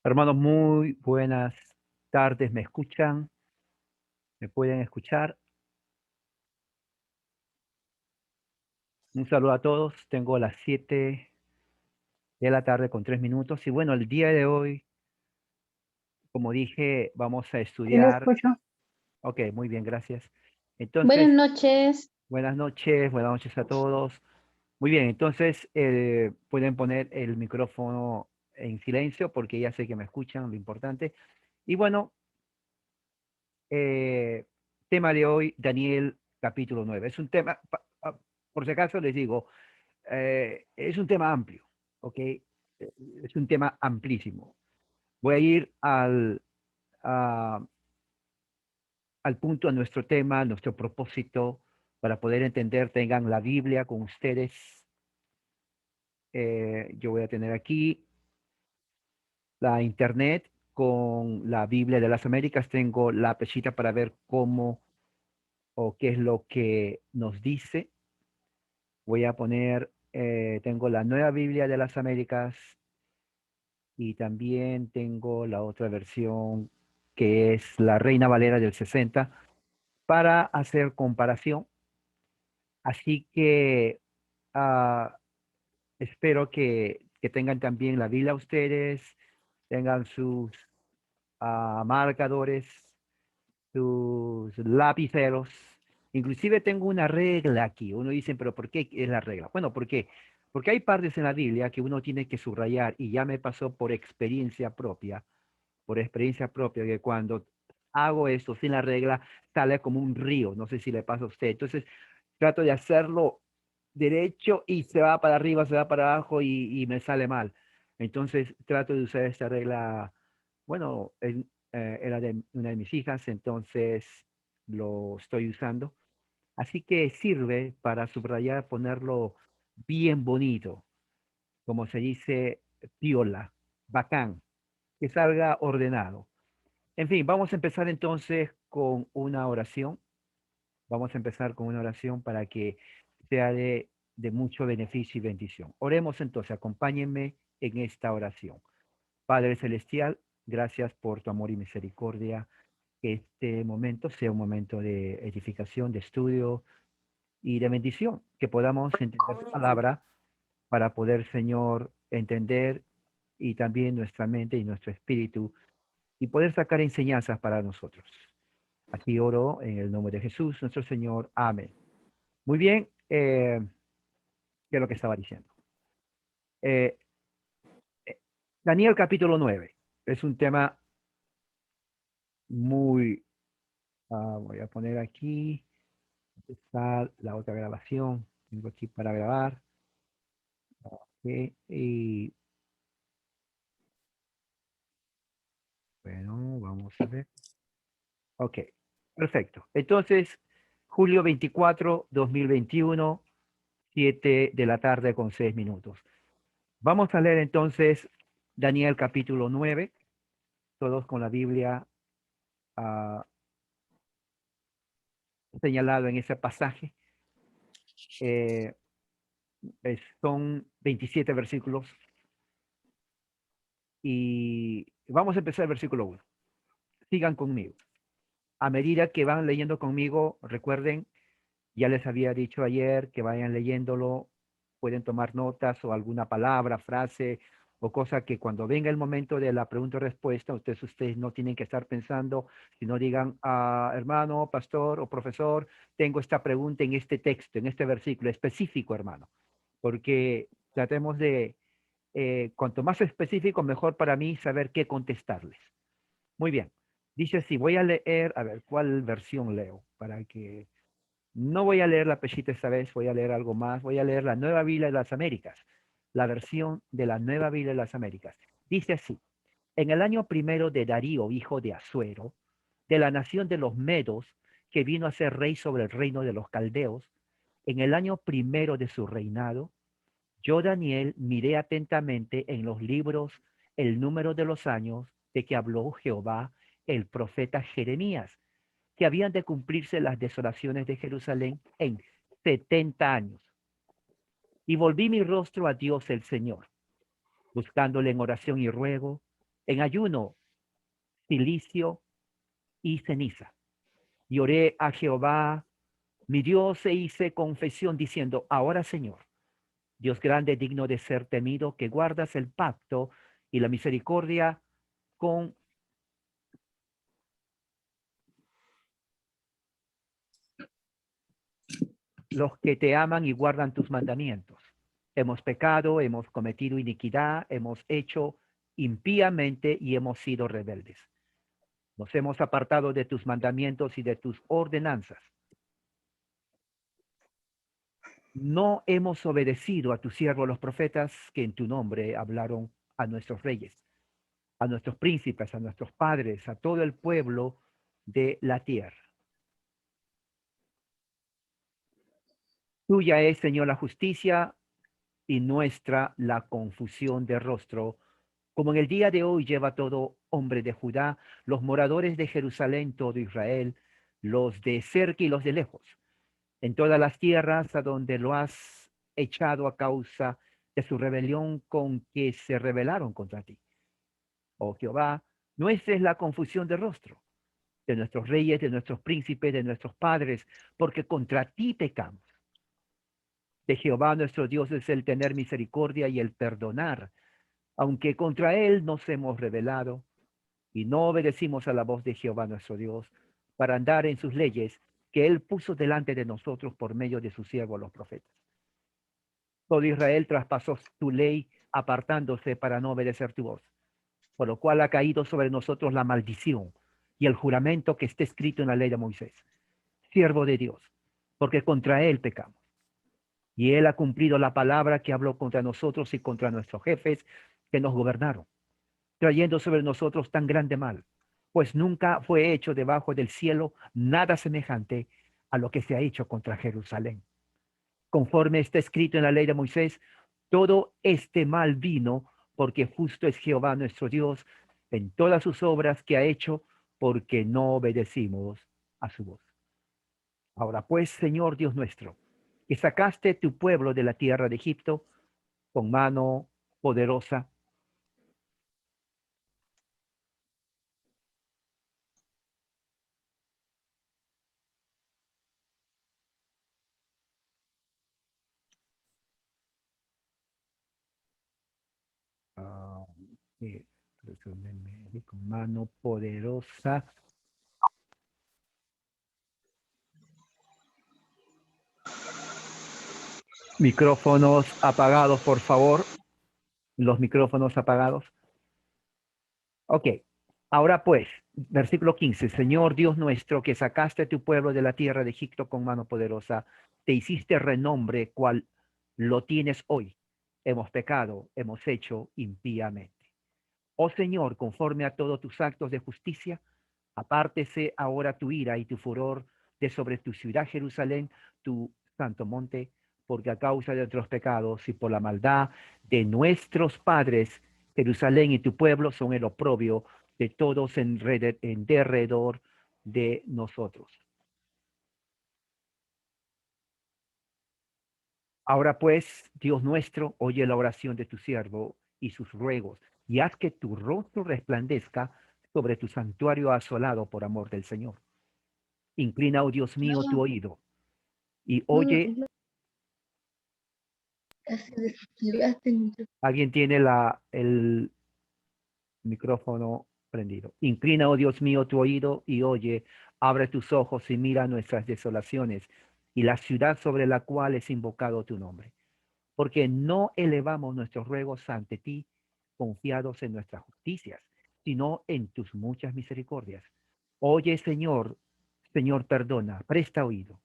Hermanos, muy buenas tardes. ¿Me escuchan? ¿Me pueden escuchar? Un saludo a todos. Tengo las 7 de la tarde con 3 minutos. Y bueno, el día de hoy, como dije, vamos a Sí, le estudiar. escucho. Ok, muy bien, gracias. Buenas Entonces, noches. buenas noches a todos. Muy bien, entonces pueden poner el micrófono en silencio porque ya sé que me escuchan, lo importante. Y bueno, Eh, tema de hoy, Daniel capítulo 9. Es un tema, por si acaso les digo, es un tema amplio, ¿ok? Es un tema amplísimo. Voy a ir a- al punto, a nuestro tema, a nuestro propósito, para poder entender, tengan la Biblia con ustedes. Yo voy a tener aquí la internet con la Biblia de las Américas. Tengo la pechita para ver cómo o qué es lo que nos dice. Voy a poner, tengo la Nueva Biblia de las Américas y también tengo la otra versión que es la Reina Valera del 60 para hacer comparación. Así que ah, espero que tengan también la Biblia ustedes, tengan sus marcadores, sus lapiceros. Inclusive tengo una regla aquí. Uno dice, pero ¿por qué es la regla? Bueno, ¿por qué? Porque hay partes en la Biblia que uno tiene que subrayar y ya me pasó por experiencia propia, que cuando hago esto sin la regla sale como un río. No sé si le pasa a usted. Entonces trato de hacerlo derecho y se va para arriba, se va para abajo y me sale mal. Entonces trato de usar esta regla. Bueno, era de una de mis hijas, entonces lo estoy usando. Así que sirve para subrayar, ponerlo bien bonito, como se dice, piola, bacán, que salga ordenado. En fin, vamos a empezar entonces con una oración. Vamos a empezar con una oración para que sea de mucho beneficio y bendición. Oremos entonces, acompáñenme en esta oración. Padre Celestial, gracias por tu amor y misericordia. Que este momento sea un momento de edificación, de estudio y de bendición. Que podamos entender tu palabra para poder, Señor, entender y también nuestra mente y nuestro espíritu y poder sacar enseñanzas para nosotros. Así oro en el nombre de Jesús, nuestro Señor. Amén. Muy bien, ¿qué es lo que estaba diciendo? Eh, eh, Daniel capítulo 9 es un tema muy, voy a poner aquí, está la otra grabación, tengo aquí para grabar, ok, y bueno, vamos a ver, ok, perfecto. Entonces, julio 24, 2021, 7 de la tarde con 6 minutos. Vamos a leer entonces Daniel capítulo 9, todos con la Biblia ah, señalado en ese pasaje. Eh, son 27 versículos y vamos a empezar el versículo 1. Sigan conmigo. A medida que van leyendo conmigo, recuerden, ya les había dicho ayer que vayan leyéndolo, pueden tomar notas o alguna palabra, frase o cosa que cuando venga el momento de la pregunta y respuesta, ustedes no tienen que estar pensando, sino digan, hermano, pastor o profesor, tengo esta pregunta en este texto, en este versículo específico, hermano, porque tratemos de, cuanto más específico, mejor para mí saber qué contestarles. Muy bien. Dice así, voy a leer, a ver, ¿cuál versión leo? Para que no voy a leer la pechita esta vez, voy a leer algo más. Voy a leer la Nueva Biblia de las Américas, la versión de la Nueva Biblia de las Américas. Dice así, en el año primero de Darío, hijo de Asuero, de la nación de los Medos, que vino a ser rey sobre el reino de los Caldeos, en el año primero de su reinado, yo, Daniel, miré atentamente en los libros el número de los años de que habló Jehová el profeta Jeremías, que habían de cumplirse las desolaciones de Jerusalén en 70 años. Y volví mi rostro a Dios el Señor, buscándole en oración y ruego, en ayuno, silicio y ceniza. Y oré a Jehová, mi Dios, e hice confesión diciendo, ahora Señor, Dios grande, digno de ser temido, que guardas el pacto y la misericordia con los que te aman y guardan tus mandamientos. Hemos pecado, hemos cometido iniquidad, hemos hecho impíamente y hemos sido rebeldes. Nos hemos apartado de tus mandamientos y de tus ordenanzas. No hemos obedecido a tus siervos los profetas que en tu nombre hablaron a nuestros reyes, a nuestros príncipes, a nuestros padres, a todo el pueblo de la tierra. Tuya es, Señor, la justicia y nuestra la confusión de rostro, como en el día de hoy lleva todo hombre de Judá, los moradores de Jerusalén, todo Israel, los de cerca y los de lejos, en todas las tierras a donde lo has echado a causa de su rebelión con que se rebelaron contra ti. Oh Jehová, nuestra es la confusión de rostro, de nuestros reyes, de nuestros príncipes, de nuestros padres, porque contra ti pecamos. De Jehová nuestro Dios es el tener misericordia y el perdonar, aunque contra él nos hemos rebelado y no obedecimos a la voz de Jehová nuestro Dios para andar en sus leyes que él puso delante de nosotros por medio de sus siervos los profetas. Todo Israel traspasó tu ley apartándose para no obedecer tu voz, por lo cual ha caído sobre nosotros la maldición y el juramento que está escrito en la ley de Moisés, siervo de Dios, porque contra él pecamos. Y él ha cumplido la palabra que habló contra nosotros y contra nuestros jefes que nos gobernaron, trayendo sobre nosotros tan grande mal, pues nunca fue hecho debajo del cielo nada semejante a lo que se ha hecho contra Jerusalén. Conforme está escrito en la ley de Moisés, todo este mal vino porque justo es Jehová nuestro Dios en todas sus obras que ha hecho, porque no obedecimos a su voz. Ahora pues, Señor Dios nuestro, que sacaste tu pueblo de la tierra de Egipto con mano poderosa, uh, con mano poderosa. Micrófonos apagados, por favor. Los micrófonos apagados. Ok. Ahora pues, versículo 15. Señor Dios nuestro, que sacaste a tu pueblo de la tierra de Egipto con mano poderosa, te hiciste renombre cual lo tienes hoy. Hemos pecado, hemos hecho impíamente. Oh Señor, conforme a todos tus actos de justicia, apártese ahora tu ira y tu furor de sobre tu ciudad Jerusalén, tu santo monte, porque a causa de nuestros pecados y por la maldad de nuestros padres, Jerusalén y tu pueblo son el oprobio de todos en derredor de nosotros. Ahora pues, Dios nuestro, oye la oración de tu siervo y sus ruegos, y haz que tu rostro resplandezca sobre tu santuario asolado por amor del Señor. Inclina, oh Dios mío, tu oído y oye. Alguien tiene el micrófono prendido. Inclina, oh Dios mío, tu oído y oye. Abre tus ojos y mira nuestras desolaciones y la ciudad sobre la cual es invocado tu nombre. Porque no elevamos nuestros ruegos ante ti, confiados en nuestras justicias, sino en tus muchas misericordias. Oye, Señor, Señor, perdona, presta oído.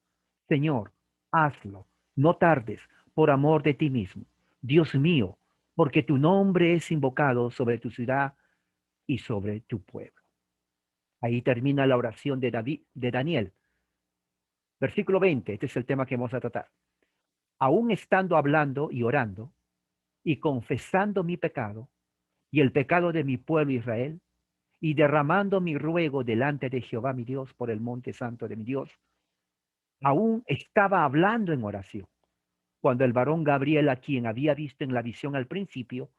Señor, hazlo, no tardes, por amor de ti mismo. Dios mío, porque tu nombre es invocado sobre tu ciudad y sobre tu pueblo. Ahí termina la oración de David, de Daniel. Versículo 20, este es el tema que vamos a tratar. Aún estando hablando y orando y confesando mi pecado y el pecado de mi pueblo Israel, y derramando mi ruego delante de Jehová mi Dios por el monte santo de mi Dios, aún estaba hablando en oración, cuando el varón Gabriel, a quien había visto en la visión al principio,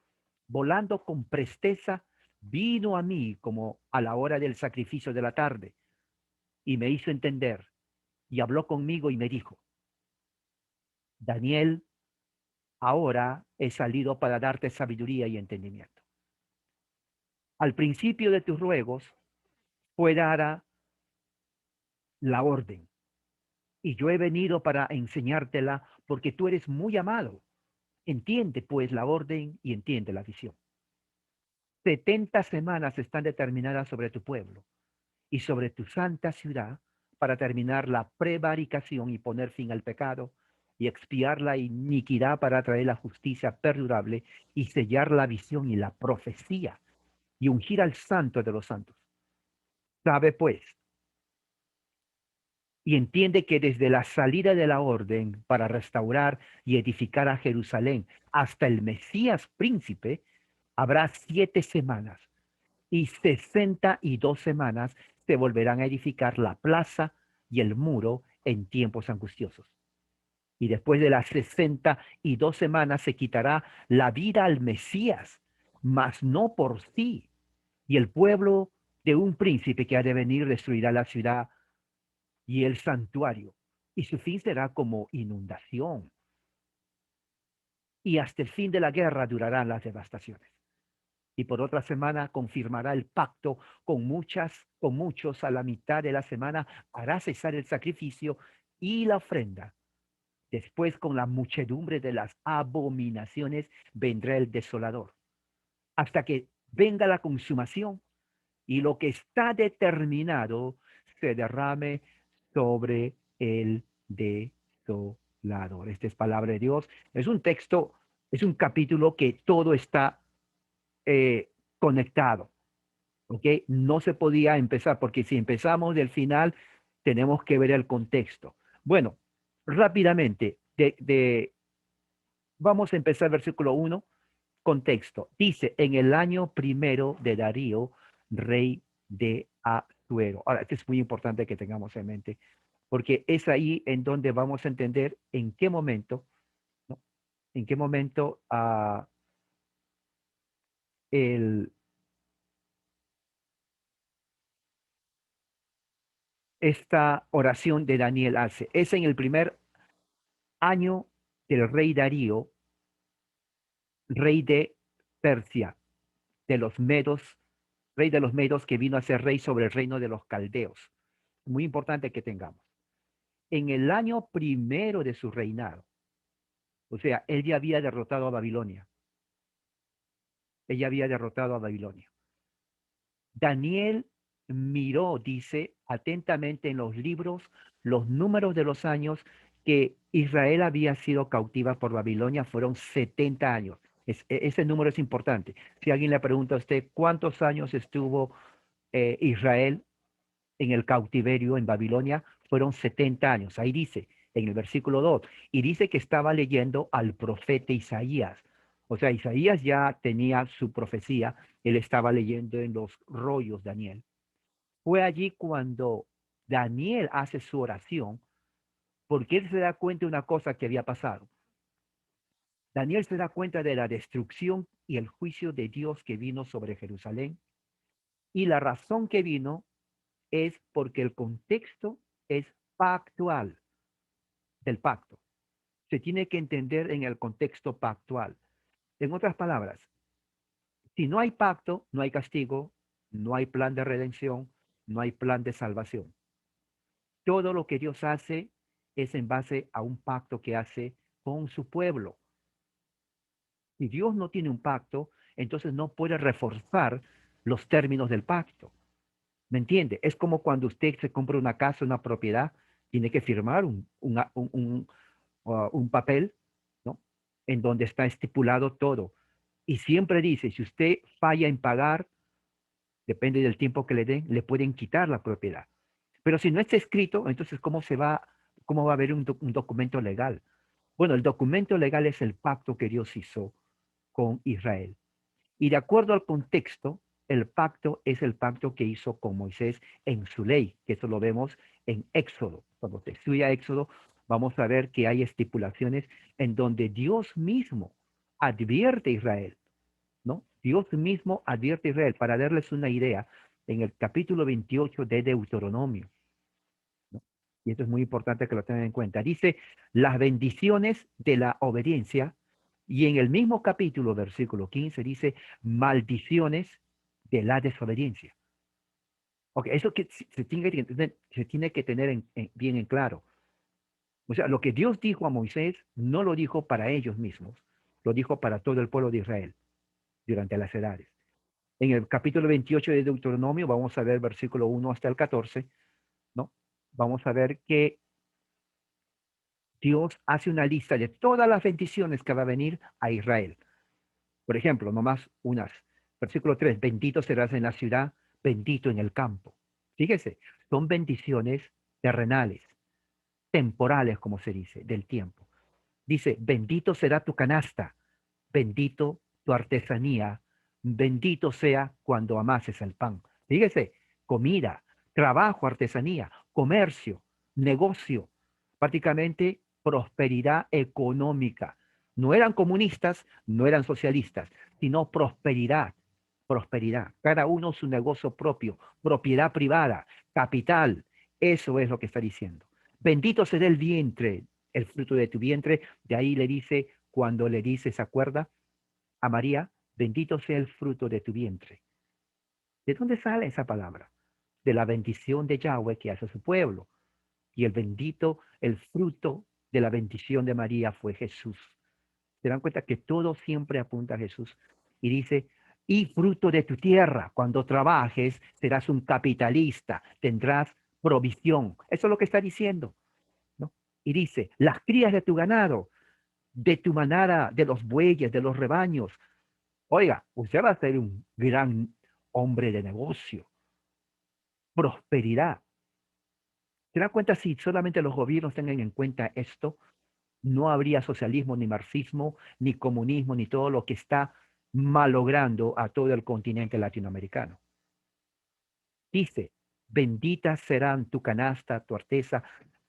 volando con presteza, vino a mí como a la hora del sacrificio de la tarde y me hizo entender y habló conmigo y me dijo, Daniel, ahora he salido para darte sabiduría y entendimiento. Al principio de tus ruegos fue dada la orden y yo he venido para enseñártela porque tú eres muy amado. Entiende pues la orden y entiende la visión. 70 semanas están determinadas sobre tu pueblo y sobre tu santa ciudad para terminar la prevaricación y poner fin al pecado y expiar la iniquidad para traer la justicia perdurable y sellar la visión y la profecía y ungir al santo de los santos. Sabe pues y entiende que desde la salida de la orden para restaurar y edificar a Jerusalén hasta el Mesías príncipe, habrá 7 semanas y 62 semanas se volverán a edificar la plaza y el muro en tiempos angustiosos. Y después de las 62 semanas se quitará la vida al Mesías, mas no por sí. Y el pueblo de un príncipe que ha de venir destruirá la ciudad y el santuario. Y su fin será como inundación. Y hasta el fin de la guerra durarán las devastaciones. Y por otra semana confirmará el pacto con muchos a la mitad de la semana, hará cesar el sacrificio y la ofrenda. Después, con la muchedumbre de las abominaciones, vendrá el desolador, hasta que venga la consumación y lo que está determinado se derrame sobre el desolador. Esta es palabra de Dios. Es un texto, es un capítulo que todo está conectado. ¿Ok? No se podía empezar, porque si empezamos del final, tenemos que ver el contexto. Bueno, rápidamente, vamos a empezar versículo 1, contexto. Dice, en el año primero de Darío, rey de Asuero. Ahora, esto es muy importante que tengamos en mente, porque es ahí en donde vamos a entender en qué momento, ¿no? En qué momento el, esta oración de Daniel hace. Es en el primer año del rey Darío, rey de Persia, de los Medos, rey de los Medos que vino a ser rey sobre el reino de los caldeos. Muy importante que tengamos. En el año primero de su reinado, o sea, él ya había derrotado a Babilonia. Ella había derrotado a Babilonia. Daniel miró, dice, atentamente en los libros los números de los años que Israel había sido cautiva por Babilonia, fueron 70 años. Ese número es importante. Si alguien le pregunta a usted cuántos años estuvo Israel en el cautiverio en Babilonia, fueron 70 años. Ahí dice, en el versículo 2, y dice que estaba leyendo al profeta Isaías. O sea, Isaías ya tenía su profecía, él estaba leyendo en los rollos Daniel. Fue allí cuando Daniel hace su oración, porque él se da cuenta de una cosa que había pasado. Daniel se da cuenta de la destrucción y el juicio de Dios que vino sobre Jerusalén. Y la razón que vino es porque el contexto es pactual del pacto. Se tiene que entender en el contexto pactual. En otras palabras, si no hay pacto, no hay castigo, no hay plan de redención, no hay plan de salvación. Todo lo que Dios hace es en base a un pacto que hace con su pueblo. Si Dios no tiene un pacto, entonces no puede reforzar los términos del pacto. ¿Me entiende? Es como cuando usted se compra una casa, una propiedad, tiene que firmar un papel, ¿no? En donde está estipulado todo. Y siempre dice, si usted falla en pagar, depende del tiempo que le den, le pueden quitar la propiedad. Pero si no está escrito, entonces cómo va a haber un documento legal? Bueno, el documento legal es el pacto que Dios hizo con Israel. Y de acuerdo al contexto, el pacto es el pacto que hizo con Moisés en su ley, que eso lo vemos en Éxodo. Cuando se estudia Éxodo, vamos a ver que hay estipulaciones en donde Dios mismo advierte a Israel, ¿no? Dios mismo advierte a Israel, para darles una idea, en el capítulo 28 de Deuteronomio, ¿no? Y esto es muy importante que lo tengan en cuenta. Dice las bendiciones de la obediencia, y en el mismo capítulo, versículo 15, dice maldiciones de la desobediencia. Ok, eso que se tiene que tener bien en claro. O sea, lo que Dios dijo a Moisés no lo dijo para ellos mismos, lo dijo para todo el pueblo de Israel durante las edades. En el capítulo 28 de Deuteronomio, vamos a ver versículo 1 hasta el 14, ¿no? Vamos a ver que Dios hace una lista de todas las bendiciones que va a venir a Israel. Por ejemplo, nomás unas. Versículo 3, bendito serás en la ciudad, bendito en el campo. Fíjese, son bendiciones terrenales, temporales, como se dice, del tiempo. Dice, bendito será tu canasta, bendito tu artesanía, bendito sea cuando amases el pan. Fíjese, comida, trabajo, artesanía, comercio, negocio, prácticamente prosperidad económica. No eran comunistas, no eran socialistas, sino prosperidad, prosperidad. Cada uno su negocio propio, propiedad privada, capital. Eso es lo que está diciendo. Bendito será el vientre, el fruto de tu vientre. De ahí le dice, cuando le dice, ¿se acuerda? A María, bendito sea el fruto de tu vientre. ¿De dónde sale esa palabra? De la bendición de Yahweh que hace a su pueblo. Y el bendito, el fruto de la bendición de María fue Jesús. ¿Se dan cuenta que todo siempre apunta a Jesús? Y dice, y fruto de tu tierra, cuando trabajes, serás un capitalista, tendrás provisión. Eso es lo que está diciendo, ¿no? Y dice, las crías de tu ganado, de tu manada, de los bueyes, de los rebaños. Oiga, usted va a ser un gran hombre de negocio, prosperidad. ¿Se da cuenta? Si solamente los gobiernos tengan en cuenta esto, no habría socialismo, ni marxismo, ni comunismo, ni todo lo que está malogrando a todo el continente latinoamericano. Dice, benditas serán tu canasta, tu arteza,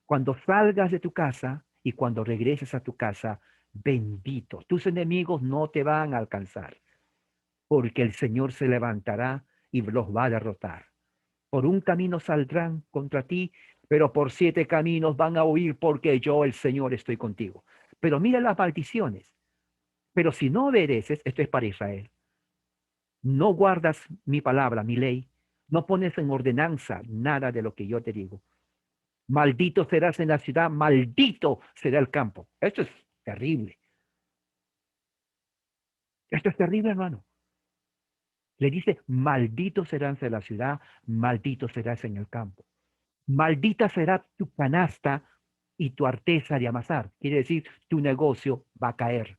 cuando salgas de tu casa y cuando regreses a tu casa, bendito. Tus enemigos no te van a alcanzar, porque el Señor se levantará y los va a derrotar. Por un camino saldrán contra ti, pero por 7 caminos van a huir, porque yo, el Señor, estoy contigo. Pero mira las maldiciones. Pero si no obedeces, esto es para Israel, no guardas mi palabra, mi ley, no pones en ordenanza nada de lo que yo te digo. Maldito serás en la ciudad, maldito será el campo. Esto es terrible. Esto es terrible, hermano. Le dice, maldito serás en la ciudad, maldito serás en el campo. Maldita será tu canasta y tu arteza de amasar. Quiere decir, tu negocio va a caer.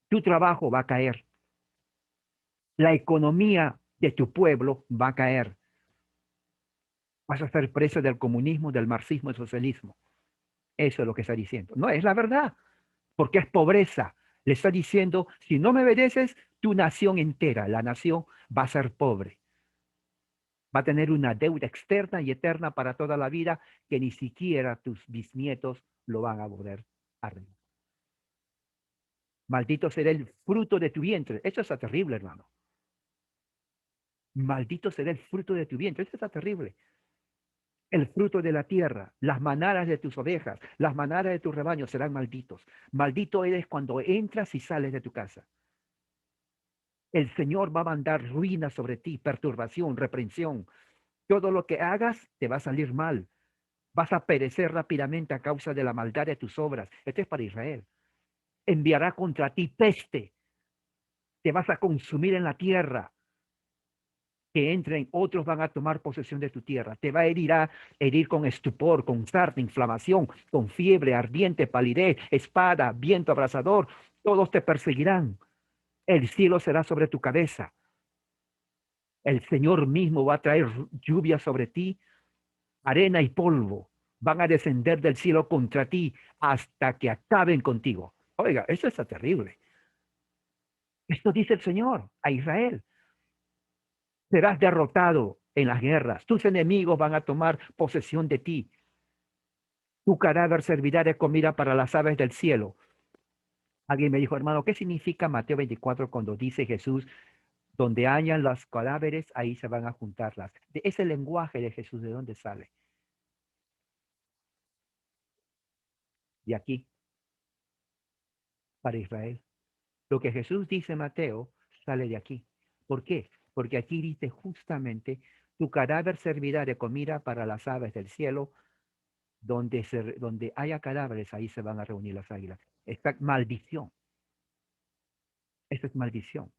Tu trabajo va a caer. La economía de tu pueblo va a caer. Vas a ser preso del comunismo, del marxismo, del socialismo. Eso es lo que está diciendo. No, es la verdad, porque es pobreza. Le está diciendo, si no me obedeces, tu nación entera, la nación va a ser pobre. Va a tener una deuda externa y eterna para toda la vida que ni siquiera tus bisnietos lo van a poder arreglar. Maldito será el fruto de tu vientre. Eso está terrible, hermano. Maldito será el fruto de tu vientre. Eso está terrible. El fruto de la tierra, las manadas de tus ovejas, las manadas de tus rebaños serán malditos. Maldito eres cuando entras y sales de tu casa. El Señor va a mandar ruina sobre ti, perturbación, reprensión. Todo lo que hagas te va a salir mal. Vas a perecer rápidamente a causa de la maldad de tus obras. Esto es para Israel. Enviará contra ti peste. Te vas a consumir en la tierra. Que entren, otros van a tomar posesión de tu tierra. Te va a herir con estupor, con sarna, inflamación, con fiebre, ardiente, palidez, espada, viento abrasador. Todos te perseguirán. El cielo será sobre tu cabeza. El Señor mismo va a traer lluvia sobre ti, arena y polvo. Van a descender del cielo contra ti hasta que acaben contigo. Oiga, eso está terrible. Esto dice el Señor a Israel. Serás derrotado en las guerras. Tus enemigos van a tomar posesión de ti. Tu cadáver servirá de comida para las aves del cielo. Alguien me dijo, hermano, ¿qué significa Mateo 24 cuando dice Jesús, donde hayan los cadáveres, ahí se van a juntar las? Ese lenguaje de Jesús, ¿de dónde sale? De aquí, para Israel. Lo que Jesús dice en Mateo sale de aquí. ¿Por qué? Porque aquí dice justamente, tu cadáver servirá de comida para las aves del cielo, donde haya cadáveres, ahí se van a reunir las águilas. Esta maldición, esta es maldición.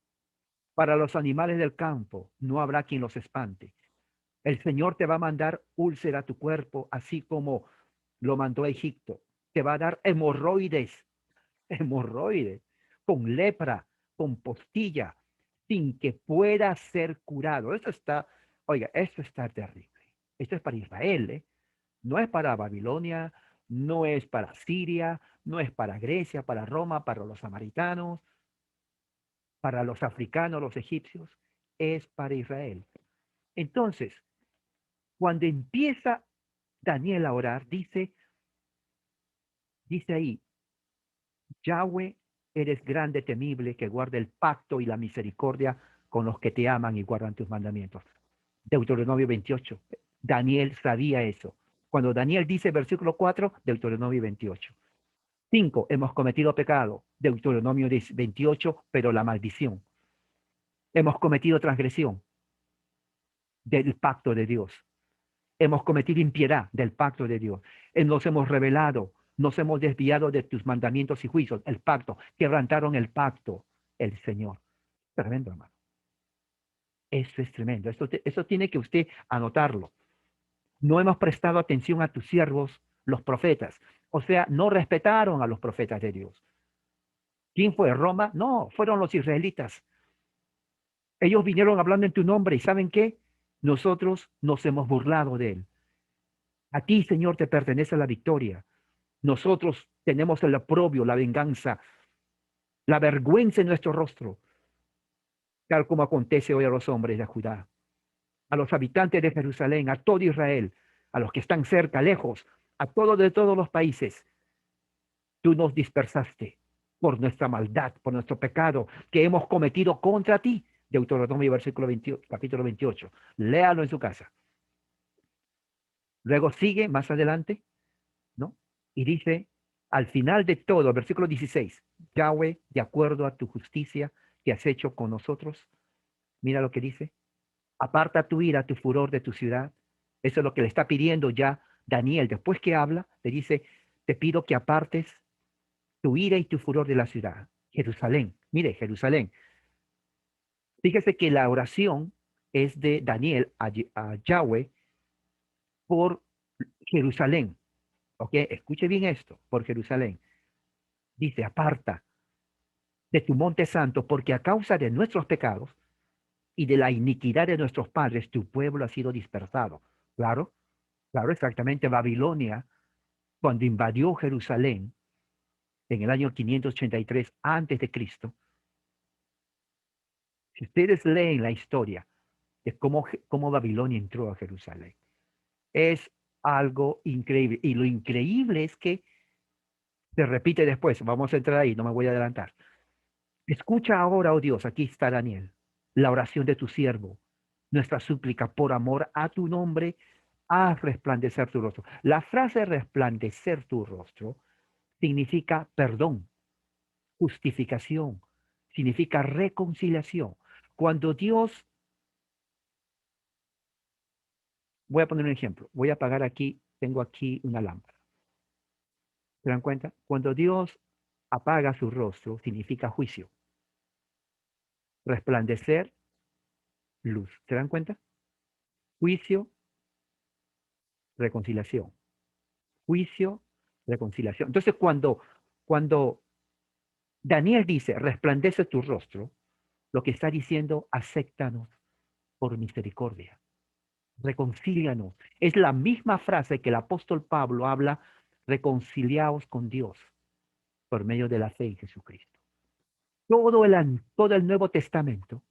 Para los animales del campo, no habrá quien los espante. El Señor te va a mandar úlcera a tu cuerpo, así como lo mandó a Egipto. Te va a dar hemorroides, hemorroides, con lepra, con postilla, sin que pueda ser curado. Esto está, oiga, esto está terrible. Esto es para Israel, ¿eh? No es para Babilonia, no es para Siria, no es para Grecia, para Roma, para los samaritanos, para los africanos, los egipcios, es para Israel. Entonces, cuando empieza Daniel a orar, dice ahí, Yahweh, eres grande, temible, que guarda el pacto y la misericordia con los que te aman y guardan tus mandamientos. Deuteronomio 28. Daniel sabía eso. Cuando Daniel dice versículo 4, Deuteronomio 28. 5, hemos cometido pecado. Deuteronomio 28, pero la maldición. Hemos cometido transgresión del pacto de Dios. Hemos cometido impiedad del pacto de Dios. Nos hemos rebelado, nos hemos desviado de tus mandamientos y juicios, el pacto, quebrantaron el pacto, el Señor. Tremendo, hermano. Eso es tremendo. Eso tiene que usted anotarlo. No hemos prestado atención a tus siervos, los profetas. O sea, no respetaron a los profetas de Dios. ¿Quién fue? ¿Roma? No, fueron los israelitas. Ellos vinieron hablando en tu nombre y ¿saben qué? Nosotros nos hemos burlado de él. A ti, Señor, te pertenece la victoria. Nosotros tenemos el oprobio, la venganza, la vergüenza en nuestro rostro, tal como acontece hoy a los hombres de Judá, a los habitantes de Jerusalén, a todo Israel, a los que están cerca, lejos, a todos de todos los países. Tú nos dispersaste por nuestra maldad, por nuestro pecado que hemos cometido contra ti. Deuteronomio versículo 28, capítulo 28. Léalo en su casa. Luego sigue más adelante, ¿no? Y dice, al final de todo, versículo 16, Yahweh, de acuerdo a tu justicia que has hecho con nosotros, mira lo que dice, aparta tu ira, tu furor de tu ciudad. Eso es lo que le está pidiendo ya Daniel. Después que habla, le dice, te pido que apartes tu ira y tu furor de la ciudad. Jerusalén, mire, Jerusalén. Fíjese que la oración es de Daniel a Yahweh por Jerusalén. ¿Ok? Escuche bien esto, por Jerusalén. Dice, aparta de tu monte santo, porque a causa de nuestros pecados y de la iniquidad de nuestros padres, tu pueblo ha sido dispersado. Claro, claro, exactamente. Babilonia, cuando invadió Jerusalén en el año 583 antes de Cristo, si ustedes leen la historia de cómo Babilonia entró a Jerusalén, es algo increíble. Y lo increíble es que se repite después. Vamos a entrar ahí, no me voy a adelantar. Escucha ahora, oh Dios, aquí está Daniel, la oración de tu siervo, nuestra súplica por amor a tu nombre, haz resplandecer tu rostro. La frase resplandecer tu rostro significa perdón, justificación, significa reconciliación. Cuando Dios, voy a poner un ejemplo, voy a apagar aquí, tengo aquí una lámpara. ¿Se dan cuenta? Cuando Dios apaga su rostro, significa juicio. Resplandecer, luz. ¿Se dan cuenta? Juicio, reconciliación. Juicio, reconciliación. Entonces, cuando Daniel dice, resplandece tu rostro, lo que está diciendo, acéptanos por misericordia, reconcílianos. Es la misma frase que el apóstol Pablo habla, reconciliaos con Dios por medio de la fe en Jesucristo. Todo el Nuevo Testamento,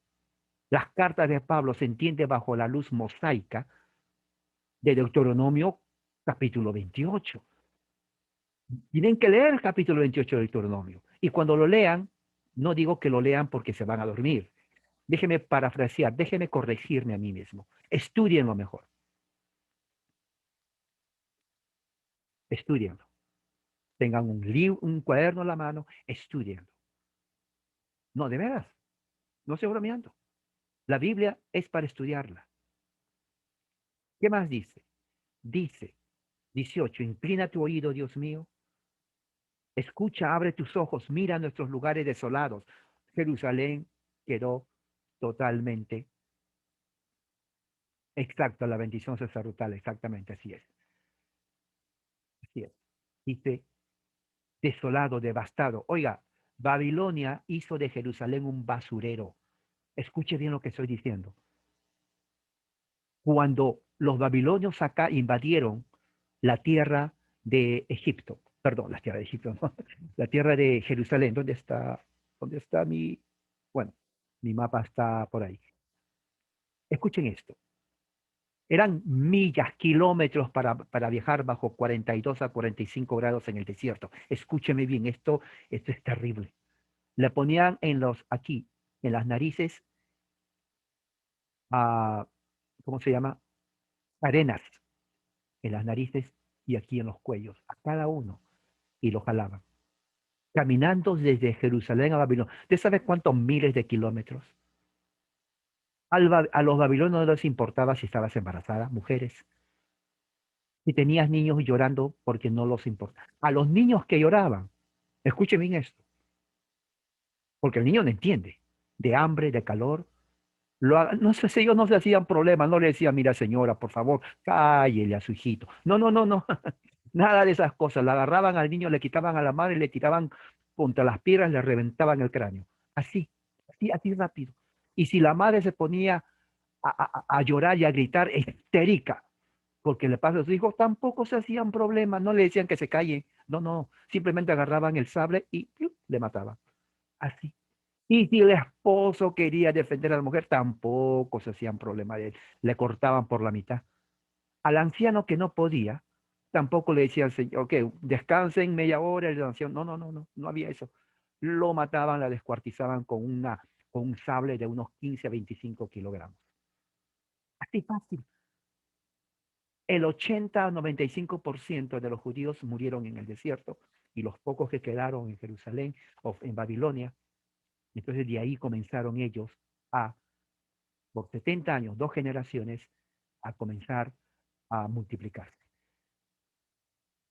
las cartas de Pablo se entiende bajo la luz mosaica de Deuteronomio capítulo 28. Tienen que leer el capítulo 28 de Deuteronomio. Y cuando lo lean, no digo que lo lean porque se van a dormir. Déjeme parafrasear, déjeme corregirme a mí mismo. Estudienlo mejor. Estudienlo. Tengan un libro, un cuaderno en la mano, estudienlo. No, de veras, no estoy bromeando. La Biblia es para estudiarla. ¿Qué más dice? Dice, 18, inclina tu oído, Dios mío. Escucha, abre tus ojos, mira nuestros lugares desolados. Jerusalén quedó totalmente exacta, la bendición sacerdotal, exactamente así es. Así es. Dice, desolado, devastado. Oiga, Babilonia hizo de Jerusalén un basurero. Escuche bien lo que estoy diciendo. Cuando los babilonios acá invadieron la tierra de Egipto, perdón, la tierra de Egipto, no, la tierra de Jerusalén, ¿dónde está? ¿Dónde está mi, bueno, mi mapa está por ahí. Escuchen esto. Eran millas, kilómetros para viajar bajo 42 a 45 grados en el desierto. Escúcheme bien, esto es terrible. Le ponían en los, aquí, en las narices, a, ¿cómo se llama? Arenas en las narices y aquí en los cuellos, a cada uno, y lo jalaban. Caminando desde Jerusalén a Babilonia. ¿Usted sabe cuántos miles de kilómetros? A los babilonios no les importaba si estabas embarazada, mujeres, si tenías niños llorando porque no los importa. A los niños que lloraban, escuchen bien esto, porque el niño no entiende, de hambre, de calor, no sé si ellos no se hacían problemas, no le decían, mira señora, por favor, cállele a su hijito. No, no, no, no, nada de esas cosas. Le agarraban al niño, le quitaban a la madre, le tiraban contra las piedras, le reventaban el cráneo. Así, así rápido. Y si la madre se ponía a llorar y a gritar histérica, porque le pasa a sus hijos, tampoco se hacían problemas, no le decían que se calle, no, no, simplemente agarraban el sable y ¡piu! Le mataban. Así. Y si el esposo quería defender a la mujer, tampoco se hacían problema de él, le cortaban por la mitad. Al anciano que no podía, tampoco le decían, señor, ok, descansen media hora, el anciano, no, no, no, no, no había eso. Lo mataban, la descuartizaban con un sable de unos 15 a 25 kilogramos. Así fácil. El 80 a 95% de los judíos murieron en el desierto y los pocos que quedaron en Jerusalén o en Babilonia, entonces de ahí comenzaron ellos a, por 70 años, 2 generaciones, a comenzar a multiplicarse.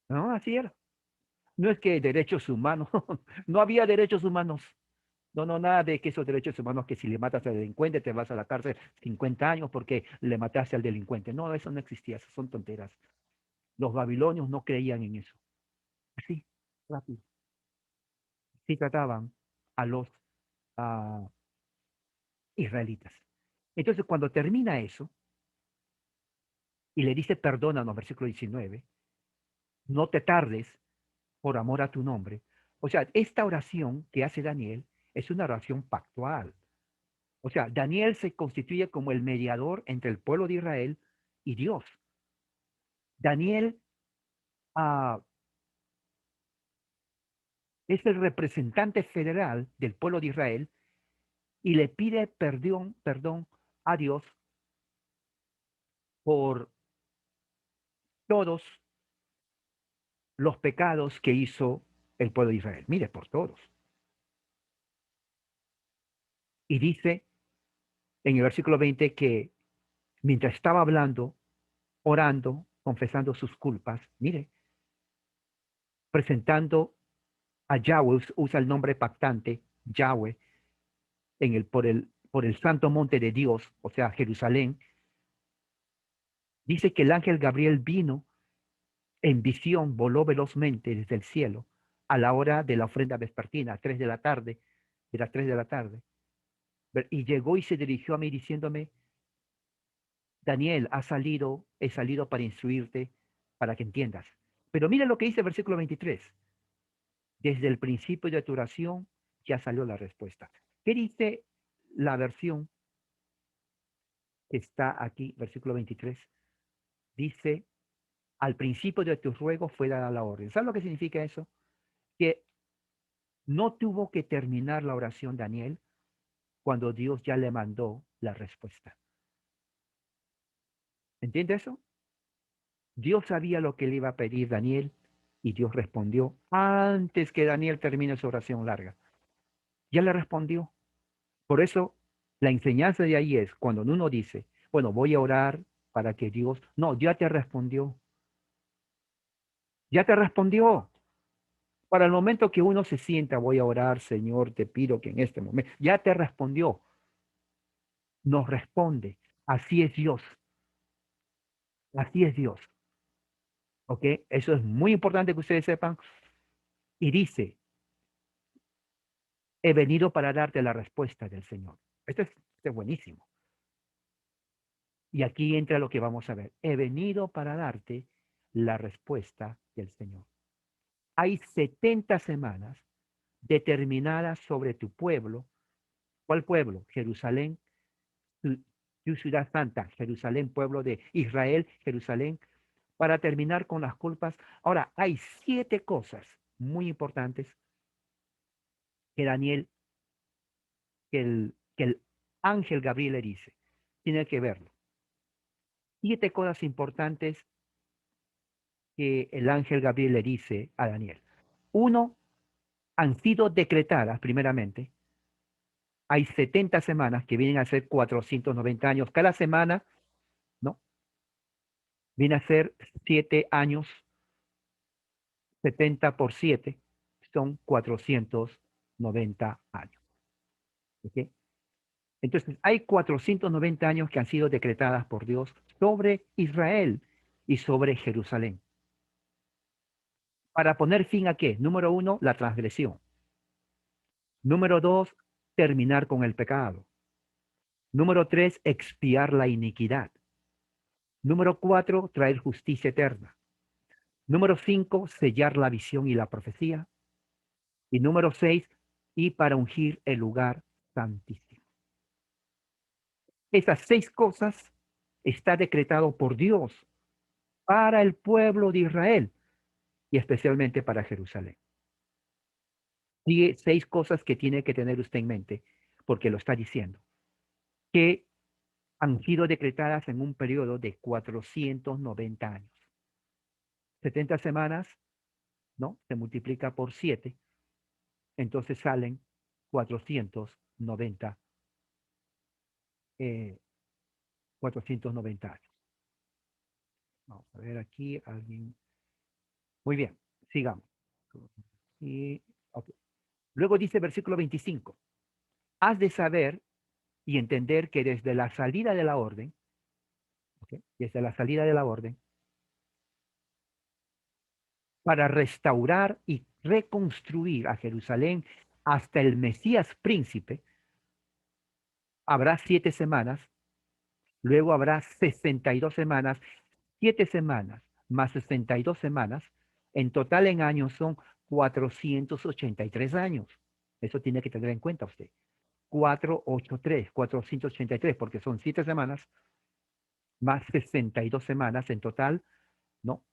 No, así era. No es que derechos humanos, no había derechos humanos. No, no, nada de que esos derechos humanos que si le matas al delincuente te vas a la cárcel 50 años porque le mataste al delincuente. No, eso no existía, eso son tonteras. Los babilonios no creían en eso. Así, rápido. Sí trataban a los uh, israelitas. Entonces, cuando termina eso y le dice perdónanos, versículo 19, no te tardes por amor a tu nombre. O sea, esta oración que hace Daniel es una oración pactual. O sea, Daniel se constituye como el mediador entre el pueblo de Israel y Dios. Daniel uh, es el representante federal del pueblo de Israel y le pide perdón a Dios por todos los pecados que hizo el pueblo de Israel. Mire, por todos. Y dice en el versículo 20 que mientras estaba hablando, orando, confesando sus culpas, mire, presentando a Yahweh, usa el nombre pactante, Yahweh, por el santo monte de Dios, o sea, Jerusalén, dice que el ángel Gabriel vino en visión, voló velozmente desde el cielo a la hora de la ofrenda vespertina, a 3 de la tarde, de las 3 de la tarde, y llegó y se dirigió a mí diciéndome, Daniel, he salido para instruirte, para que entiendas. Pero mira lo que dice el versículo 23. Desde el principio de tu oración ya salió la respuesta. ¿Qué dice la versión que está aquí, versículo 23? Dice, al principio de tu ruego fue dada la orden. ¿Sabes lo que significa eso? Que No tuvo que terminar la oración Daniel cuando Dios ya le mandó la respuesta. ¿Entiende eso? Dios sabía lo que le iba a pedir Daniel y Dios respondió antes que Daniel termine su oración larga. Ya le respondió. Por eso la enseñanza de ahí es cuando uno dice, bueno, voy a orar para que Dios, no, ya te respondió. Ya te respondió. Para el momento que uno se sienta, voy a orar, Señor, te pido que en este momento, ya te respondió, nos responde. Así es Dios, así es Dios. ¿Ok? Eso es muy importante que ustedes sepan. Y dice, he venido para darte la respuesta del Señor. Esto es buenísimo. Y aquí entra lo que vamos a ver. He venido para darte la respuesta del Señor. Hay 70 semanas determinadas sobre tu pueblo. ¿Cuál pueblo? Jerusalén, tu ciudad santa, Jerusalén, pueblo de Israel, Jerusalén, para terminar con las culpas. Ahora, hay 7 cosas muy importantes que Daniel, que el ángel Gabriel le dice. Tiene que verlo. 7 cosas importantes que el ángel Gabriel le dice a Daniel. Uno, han sido decretadas, primeramente. Hay 70 semanas que vienen a ser 490 años. Cada semana, ¿no? Viene a ser 7 años, 70 por 7, son 490 años. ¿Ok? Entonces, hay 490 años que han sido decretadas por Dios sobre Israel y sobre Jerusalén. ¿Para poner fin a qué? Número 1, la transgresión. Número 2, terminar con el pecado. Número 3, expiar la iniquidad. Número 4, traer justicia eterna. Número 5, sellar la visión y la profecía. Y número 6, y para ungir el lugar santísimo. Esas 6 cosas está decretado por Dios para el pueblo de Israel y especialmente para Jerusalén. Y 6 cosas que tiene que tener usted en mente, porque lo está diciendo, que han sido decretadas en un periodo de 490 años. 70 semanas, ¿no? Se multiplica por 7, entonces salen 490, 490 años. Vamos a ver aquí, alguien. Muy bien, sigamos. Y, okay. Luego dice versículo 25, has de saber y entender que desde la salida de la orden, ¿okay? Desde la salida de la orden, para restaurar y reconstruir a Jerusalén hasta el Mesías príncipe, habrá 7 semanas, luego habrá 62 semanas, 7 semanas más 62 semanas, en total en años son 483 años. Eso tiene que tener en cuenta usted. 483, porque son 7 semanas más 62 semanas en total, ¿no?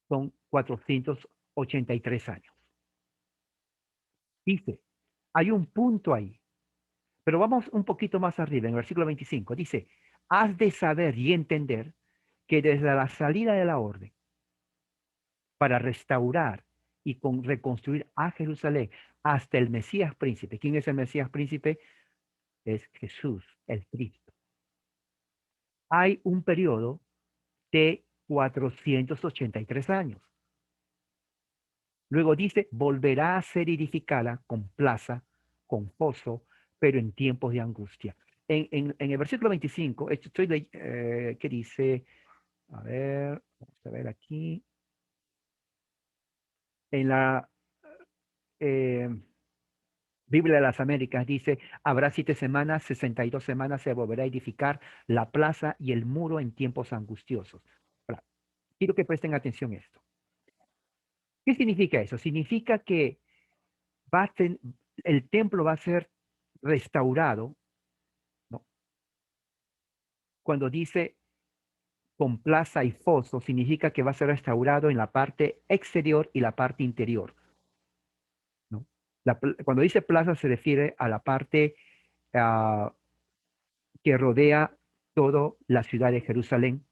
Son 483 años. Dice, hay un punto ahí, pero vamos un poquito más arriba, en el versículo 25, dice, has de saber y entender que desde la salida de la orden para restaurar y reconstruir a Jerusalén hasta el Mesías príncipe. ¿Quién es el Mesías príncipe? Es Jesús, el Cristo. Hay un periodo de 483 años. Luego dice, volverá a ser edificada con plaza, con foso, pero en tiempos de angustia. En el versículo 25, ¿qué dice? A ver, vamos a ver aquí. En la eh, Biblia de las Américas dice, habrá 7 semanas, 62 semanas, se volverá a edificar la plaza y el muro en tiempos angustiosos. Ahora, quiero que presten atención a esto. ¿Qué significa eso? Significa que el templo va a ser restaurado, ¿no? Cuando dice con plaza y foso, significa que va a ser restaurado en la parte exterior y la parte interior, ¿no? Cuando dice plaza se refiere a la parte ah, que rodea toda la ciudad de Jerusalén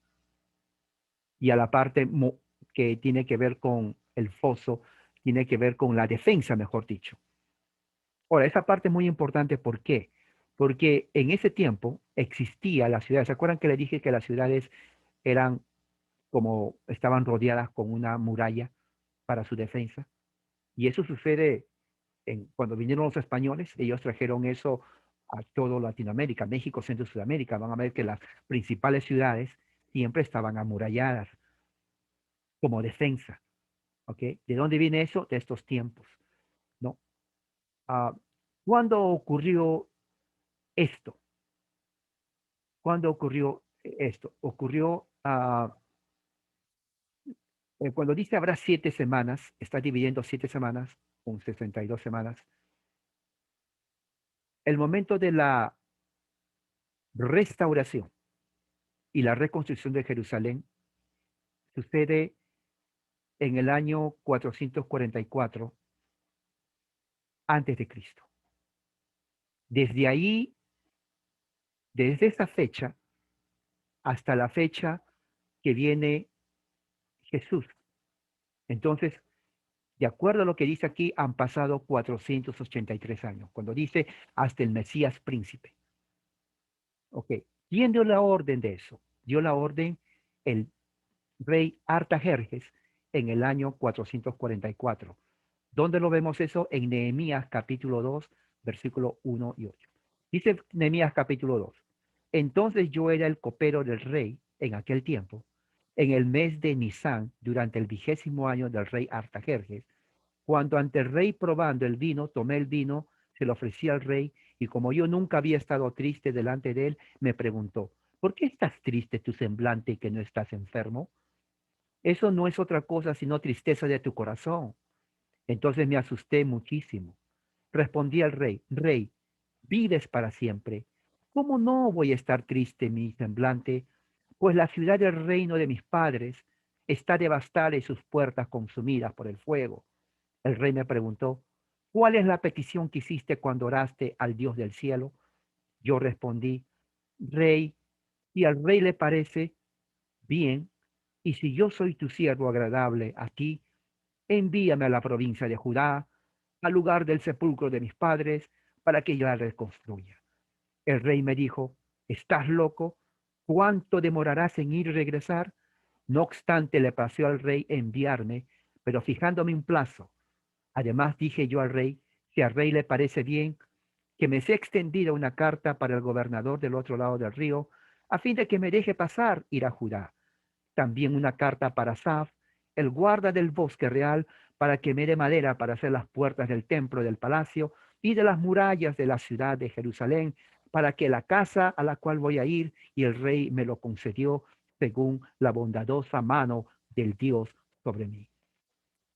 y a la parte que tiene que ver con el foso, tiene que ver con la defensa, mejor dicho. Ahora, esa parte es muy importante, ¿por qué? Porque en ese tiempo existía la ciudad. ¿Se acuerdan que le dije que las ciudades eran como estaban rodeadas con una muralla para su defensa? Y eso sucede cuando vinieron los españoles, ellos trajeron eso a todo Latinoamérica, México, Centro y Sudamérica. Van a ver que las principales ciudades siempre estaban amuralladas como defensa. ¿Ok? ¿De dónde viene eso? De estos tiempos, ¿no? Ah, ¿Cuándo ocurrió esto? ¿Cuándo ocurrió esto? Ocurrió cuando dice habrá 7 semanas, está dividiendo 7 semanas con 62 semanas. El momento de la restauración y la reconstrucción de Jerusalén sucede en el año 444 antes de Cristo. Desde ahí, desde esa fecha hasta la fecha que viene Jesús. Entonces, de acuerdo a lo que dice aquí, han pasado 483 años, cuando dice hasta el Mesías príncipe. Ok, ¿quién dio la orden de eso? Dio la orden el rey Artajerjes en el año 444. ¿Dónde lo vemos eso? En Nehemías capítulo 2, versículo 1 y 8. Dice Nehemías capítulo 2. Entonces yo era el copero del rey en aquel tiempo, en el mes de Nisán, durante el 20º año del rey Artajerjes, cuando ante el rey probando el vino, tomé el vino, se lo ofrecí al rey, y como yo nunca había estado triste delante de él, me preguntó, ¿por qué estás triste tu semblante y que no estás enfermo? Eso no es otra cosa sino tristeza de tu corazón. Entonces me asusté muchísimo. Respondí al rey, rey, vives para siempre. ¿Cómo no voy a estar triste mi semblante? Pues la ciudad del reino de mis padres está devastada y sus puertas consumidas por el fuego. El rey me preguntó, ¿cuál es la petición que hiciste cuando oraste al Dios del cielo? Yo respondí, rey, si al rey le parece bien, y si yo soy tu siervo agradable a ti, envíame a la provincia de Judá, al lugar del sepulcro de mis padres, para que yo la reconstruya. El rey me dijo, ¿estás loco? ¿Cuánto demorarás en ir y regresar? No obstante, le pareció al rey enviarme, pero fijándome un plazo. Además dije yo al rey, si al rey le parece bien, que me sea extendida una carta para el gobernador del otro lado del río, a fin de que me deje pasar ir a Judá. También una carta para Saf, el guarda del bosque real, para que me dé madera para hacer las puertas del templo del palacio y de las murallas de la ciudad de Jerusalén, para que la casa a la cual voy a ir, y el rey me lo concedió según la bondadosa mano del Dios sobre mí.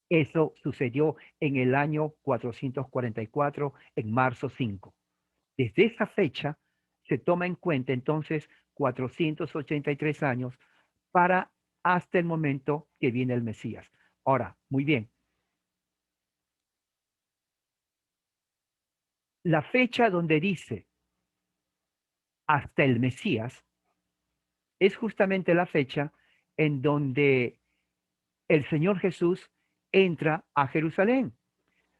Eso sucedió en el año 444, en marzo 5. Desde esa fecha se toma en cuenta entonces 483 años para hasta el momento que viene el Mesías. Ahora, muy bien, la fecha donde dice hasta el Mesías es justamente la fecha en donde el Señor Jesús entra a Jerusalén.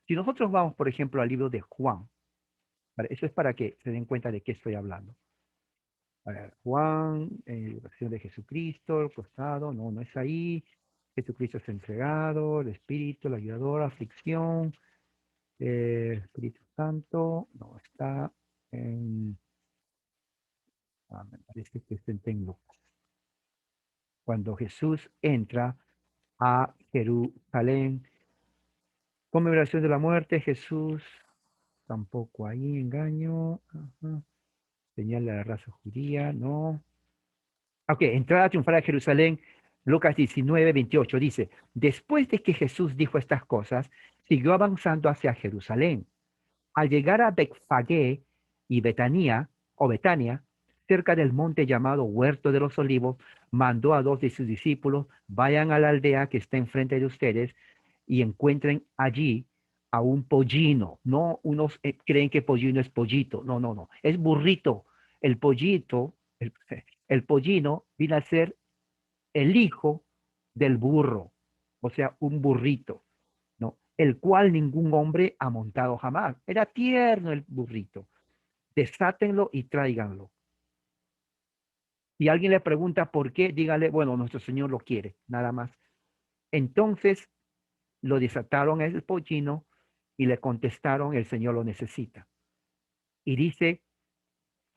Si nosotros vamos, por ejemplo, al libro de Juan, eso es para que se den cuenta de qué estoy hablando. A ver, Juan, la acción de Jesucristo, el costado, no, no es ahí. Jesucristo es entregado, el Espíritu, la ayudadora, aflicción, Espíritu Santo, no está en, me parece que está en Lucas. Cuando Jesús entra a Jerusalén, conmemoración de la muerte, Jesús, tampoco ahí, engaño, ajá. Señal de la raza judía, no. Ok, entrada triunfal a Jerusalén, Lucas 19, 28 dice, después de que Jesús dijo estas cosas, siguió avanzando hacia Jerusalén. Al llegar a Betfagé y Betania, o Betania, cerca del monte llamado Huerto de los Olivos, mandó a 2 de sus discípulos, vayan a la aldea que está enfrente de ustedes y encuentren allí a un pollino. No, unos creen que pollino es pollito. No, no, no. Es burrito. El pollito, el pollino viene a ser el hijo del burro, o sea, un burrito, ¿no? El cual ningún hombre ha montado jamás. Era tierno el burrito. Desátenlo y tráiganlo. Y alguien le pregunta por qué, dígale, bueno, nuestro Señor lo quiere, nada más. Entonces lo desataron el pollino y le contestaron, el Señor lo necesita. Y dice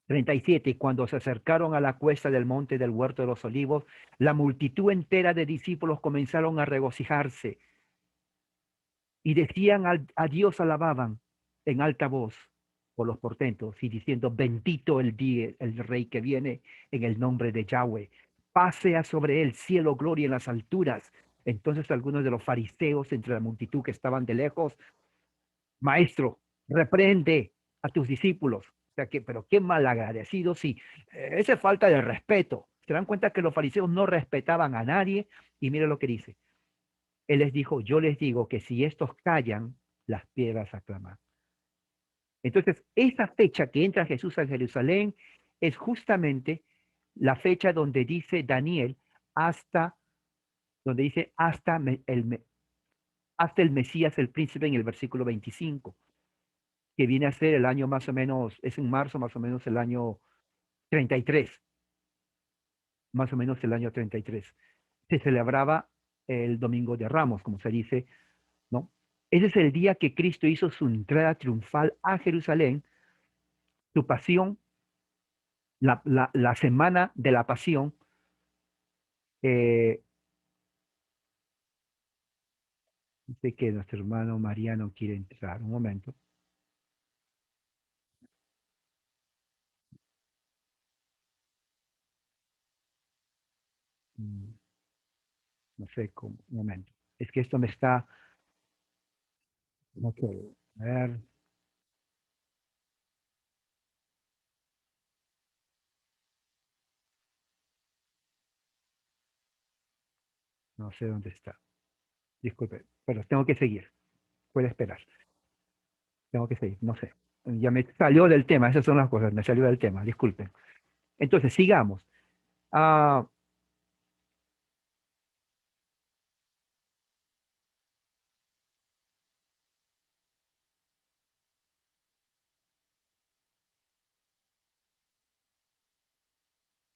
37, y cuando se acercaron a la cuesta del monte del huerto de los olivos, la multitud entera de discípulos comenzaron a regocijarse y decían a Dios, alababan en alta voz por los portentos y diciendo, bendito el día, el rey que viene en el nombre de Yahweh, pasea sobre él cielo, gloria en las alturas. Entonces algunos de los fariseos entre la multitud que estaban de lejos, maestro, reprende a tus discípulos. O sea que, pero qué malagradecido, sí, esa es falta de respeto. Se dan cuenta que los fariseos no respetaban a nadie y mire lo que dice. Él les dijo, yo les digo que si estos callan, las piedras aclaman. Entonces, esa fecha que entra Jesús a Jerusalén es justamente la fecha donde dice Daniel, hasta, donde dice hasta el Mesías, el príncipe, en el versículo 25, que viene a ser el año más o menos, es en marzo más o menos el año 33, más o menos el año 33. Se celebraba el Domingo de Ramos, como se dice, ¿no? Ese es el día que Cristo hizo su entrada triunfal a Jerusalén, su pasión, la semana de la pasión. Eh, Dice que nuestro hermano Mariano quiere entrar. Un momento. Mm, No sé cómo. Un momento. Es que esto me está. Ok. A ver. No sé dónde está. Disculpe. Pero tengo que seguir. Puede esperar. Tengo que seguir. No sé. Ya me salió del tema. Esas son las cosas. Me salió del tema. Disculpen. Entonces, sigamos. Ah,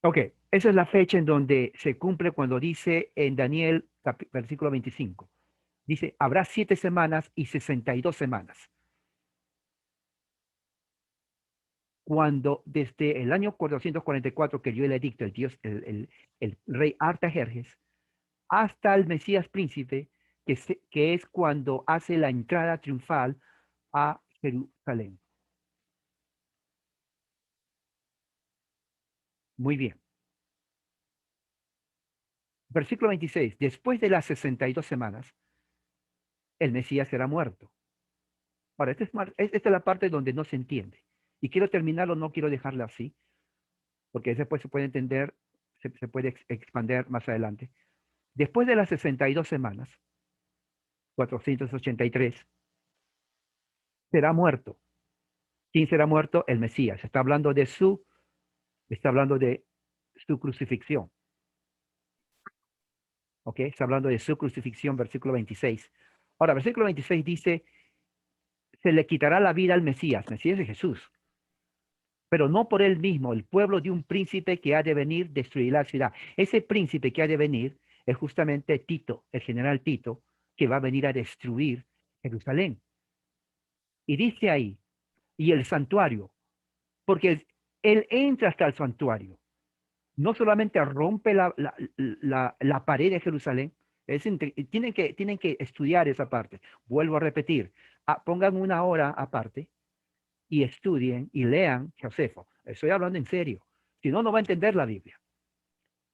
ok, esa es la fecha en donde se cumple cuando dice en Daniel, versículo 25. Dice, habrá 7 semanas y 62 semanas. Cuando desde el año 444 que dio el edicto, el dios, el rey Artajerjes, hasta el Mesías príncipe, que es cuando hace la entrada triunfal a Jerusalén. Muy bien. Versículo 26. Después de las 62 semanas, el Mesías será muerto. Ahora, esta es la parte donde no se entiende. Y quiero terminarlo, no quiero dejarlo así, porque después se puede entender, se puede expandir más adelante. Después de las 62 semanas, 483, será muerto. ¿Quién será muerto? El Mesías. Está hablando de su crucifixión. ¿Ok? Está hablando de su crucifixión, versículo 26. Ahora, versículo 26 dice, se le quitará la vida al Mesías. Mesías es Jesús, pero no por él mismo. El pueblo de un príncipe que ha de venir destruirá la ciudad. Ese príncipe que ha de venir es justamente Tito, el general Tito, que va a venir a destruir Jerusalén. Y dice ahí, y el santuario, porque él entra hasta el santuario. No solamente rompe la pared de Jerusalén, tienen que estudiar esa parte. Vuelvo a repetir, pongan una hora aparte y estudien y lean Josefo. Estoy hablando en serio. Si no, no va a entender la Biblia.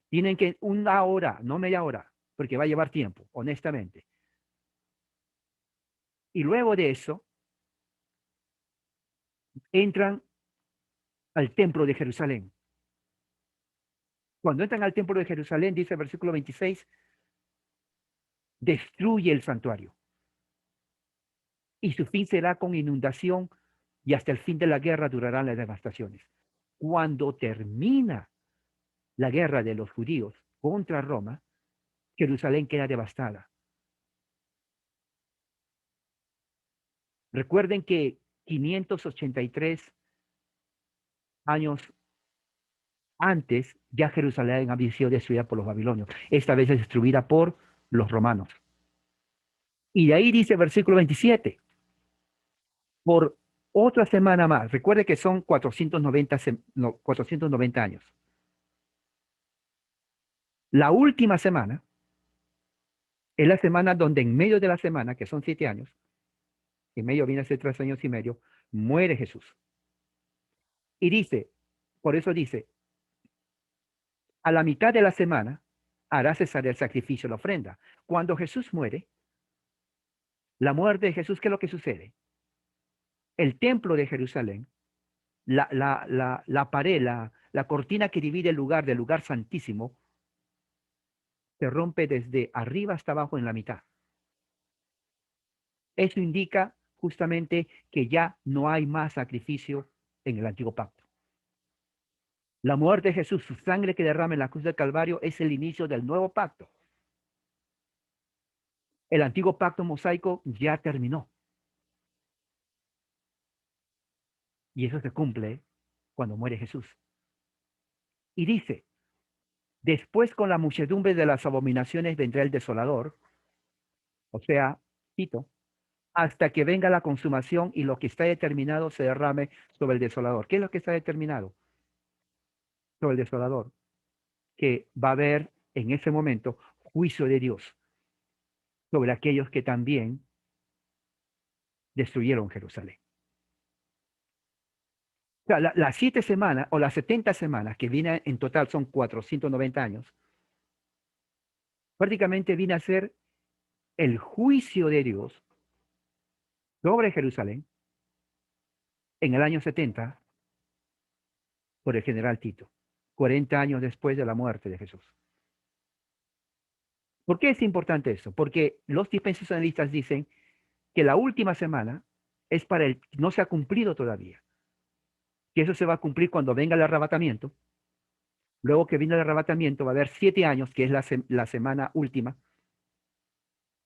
Tienen que una hora, no media hora, porque va a llevar tiempo, honestamente. Y luego de eso, entran al templo de Jerusalén. Cuando entran al templo de Jerusalén, dice el versículo 26, destruye el santuario. y su fin será con inundación y hasta el fin de la guerra durarán las devastaciones. Cuando termina la guerra de los judíos contra Roma, Jerusalén queda devastada. Recuerden que 583 años antes ya Jerusalén había sido destruida por los babilonios. Esta vez es destruida por los romanos. Y de ahí dice el versículo 27, por otra semana más. Recuerde que son 490 años. La última semana es la semana donde en medio de la semana, que son 7 años, en medio viene a ser 3 años y medio, muere Jesús. Y dice, por eso dice, a la mitad de la semana hará cesar el sacrificio, la ofrenda. Cuando Jesús muere, la muerte de Jesús, ¿qué es lo que sucede? El templo de Jerusalén, la pared, la cortina que divide el lugar del lugar santísimo, se rompe desde arriba hasta abajo en la mitad. Eso indica justamente que ya no hay más sacrificio en el antiguo pacto. La muerte de Jesús, su sangre que derrama en la cruz del Calvario, es el inicio del nuevo pacto. El antiguo pacto mosaico ya terminó. Y eso se cumple cuando muere Jesús. Y dice, después con la muchedumbre de las abominaciones vendrá el desolador, o sea, Tito, hasta que venga la consumación y lo que está determinado se derrame sobre el desolador. ¿Qué es lo que está determinado sobre el desolador? Que va a haber en ese momento juicio de Dios sobre aquellos que también destruyeron Jerusalén. O sea, las 7 semanas o las 70 semanas que viene en total son 490 años, prácticamente viene a ser el juicio de Dios sobre Jerusalén en el año 70 por el general Tito, 40 años después de la muerte de Jesús. ¿Por qué es importante eso? Porque los dispensacionalistas dicen que la última semana es para el, no se ha cumplido todavía, que eso se va a cumplir cuando venga el arrebatamiento. Luego que viene el arrebatamiento va a haber 7 años, que es la semana última,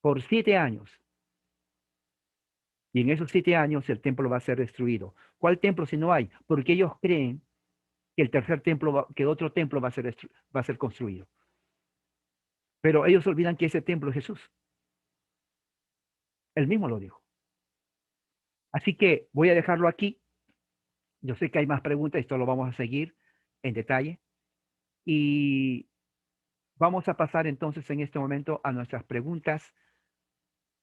por 7 años. Y en esos 7 años el templo va a ser destruido. ¿Cuál templo si no hay? Porque ellos creen que el tercer templo, que otro templo va a ser construido. Pero ellos olvidan que ese templo es Jesús. Él mismo lo dijo. Así que voy a dejarlo aquí. Yo sé que hay más preguntas, esto lo vamos a seguir en detalle. Y vamos a pasar entonces en este momento a nuestras preguntas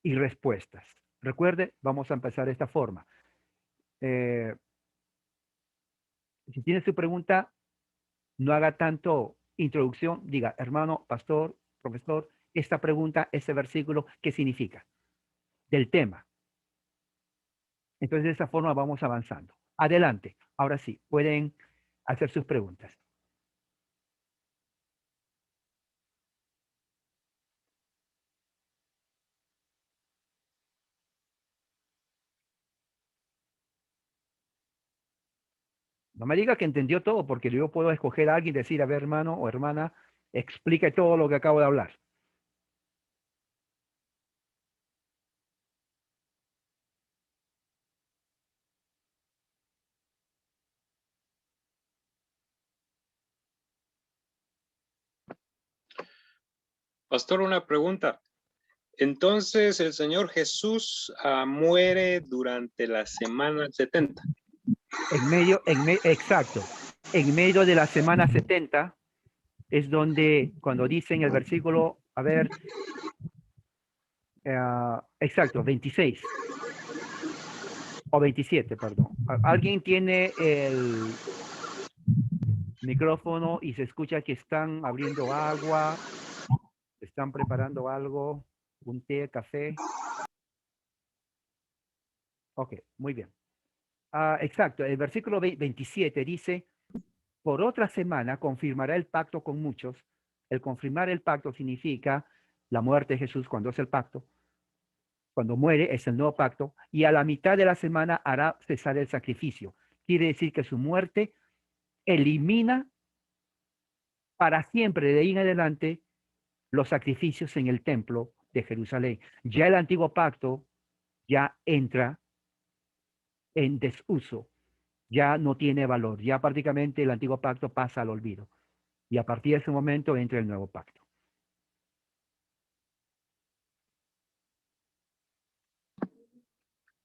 y respuestas. Recuerde, vamos a empezar de esta forma. Si tiene su pregunta, no haga tanto introducción, diga, hermano, pastor, profesor, esta pregunta, este versículo, ¿qué significa? Del tema. Entonces, de esa forma vamos avanzando. Adelante. Ahora sí, pueden hacer sus preguntas. No me diga que entendió todo, porque yo puedo escoger a alguien y decir, a ver, hermano o hermana, explique todo lo que acabo de hablar. Pastor, una pregunta. Entonces, el Señor Jesús muere durante la semana 70. Exacto. En medio de la semana 70 es donde, cuando dicen el versículo, a ver, exacto, 26 o 27, perdón. ¿Alguien tiene el micrófono y se escucha que están abriendo agua, están preparando algo, un té, café? Ok, muy bien. Exacto, el versículo 27 dice, por otra semana confirmará el pacto con muchos. El confirmar el pacto significa la muerte de Jesús cuando es el pacto. Cuando muere es el nuevo pacto y a la mitad de la semana hará cesar el sacrificio. Quiere decir que su muerte elimina para siempre de ahí en adelante los sacrificios en el templo de Jerusalén. Ya el antiguo pacto ya entra en desuso, ya no tiene valor, ya prácticamente el antiguo pacto pasa al olvido. Y a partir de ese momento entra el nuevo pacto.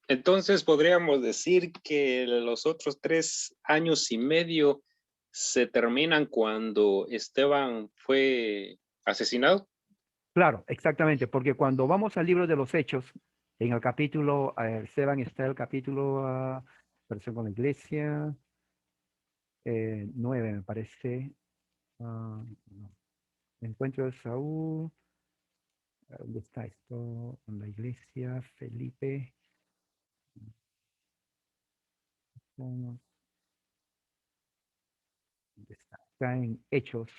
Entonces podríamos decir que los otros 3 años y medio se terminan cuando Esteban fue asesinado. Claro, exactamente, porque cuando vamos al libro de los Hechos, en el capítulo, Esteban está el capítulo, versión con la iglesia, 9 me parece, no. Encuentro de Saúl, ¿dónde está esto? En la iglesia, Felipe, ¿dónde está? Está en Hechos,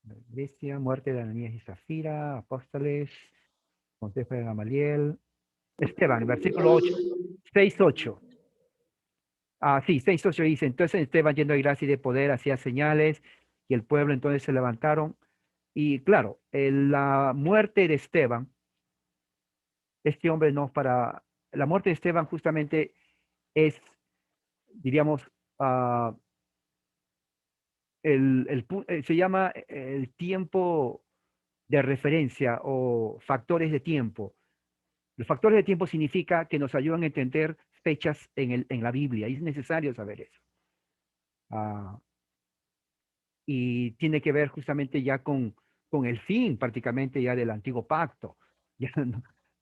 la iglesia, muerte de Ananías y Zafira, apóstoles, consejo de Gamaliel, Esteban, versículo 8, 6:8. Sí, 6:8 dice, entonces Esteban lleno de gracia y de poder hacía señales y el pueblo entonces se levantaron. Y claro, la muerte de Esteban, este hombre no para, la muerte de Esteban justamente es, diríamos, ah, se llama el tiempo de referencia o factores de tiempo. Los factores de tiempo significa que nos ayudan a entender fechas en la Biblia y es necesario saber eso. Ah, y tiene que ver justamente ya con el fin prácticamente ya del antiguo pacto. Ya,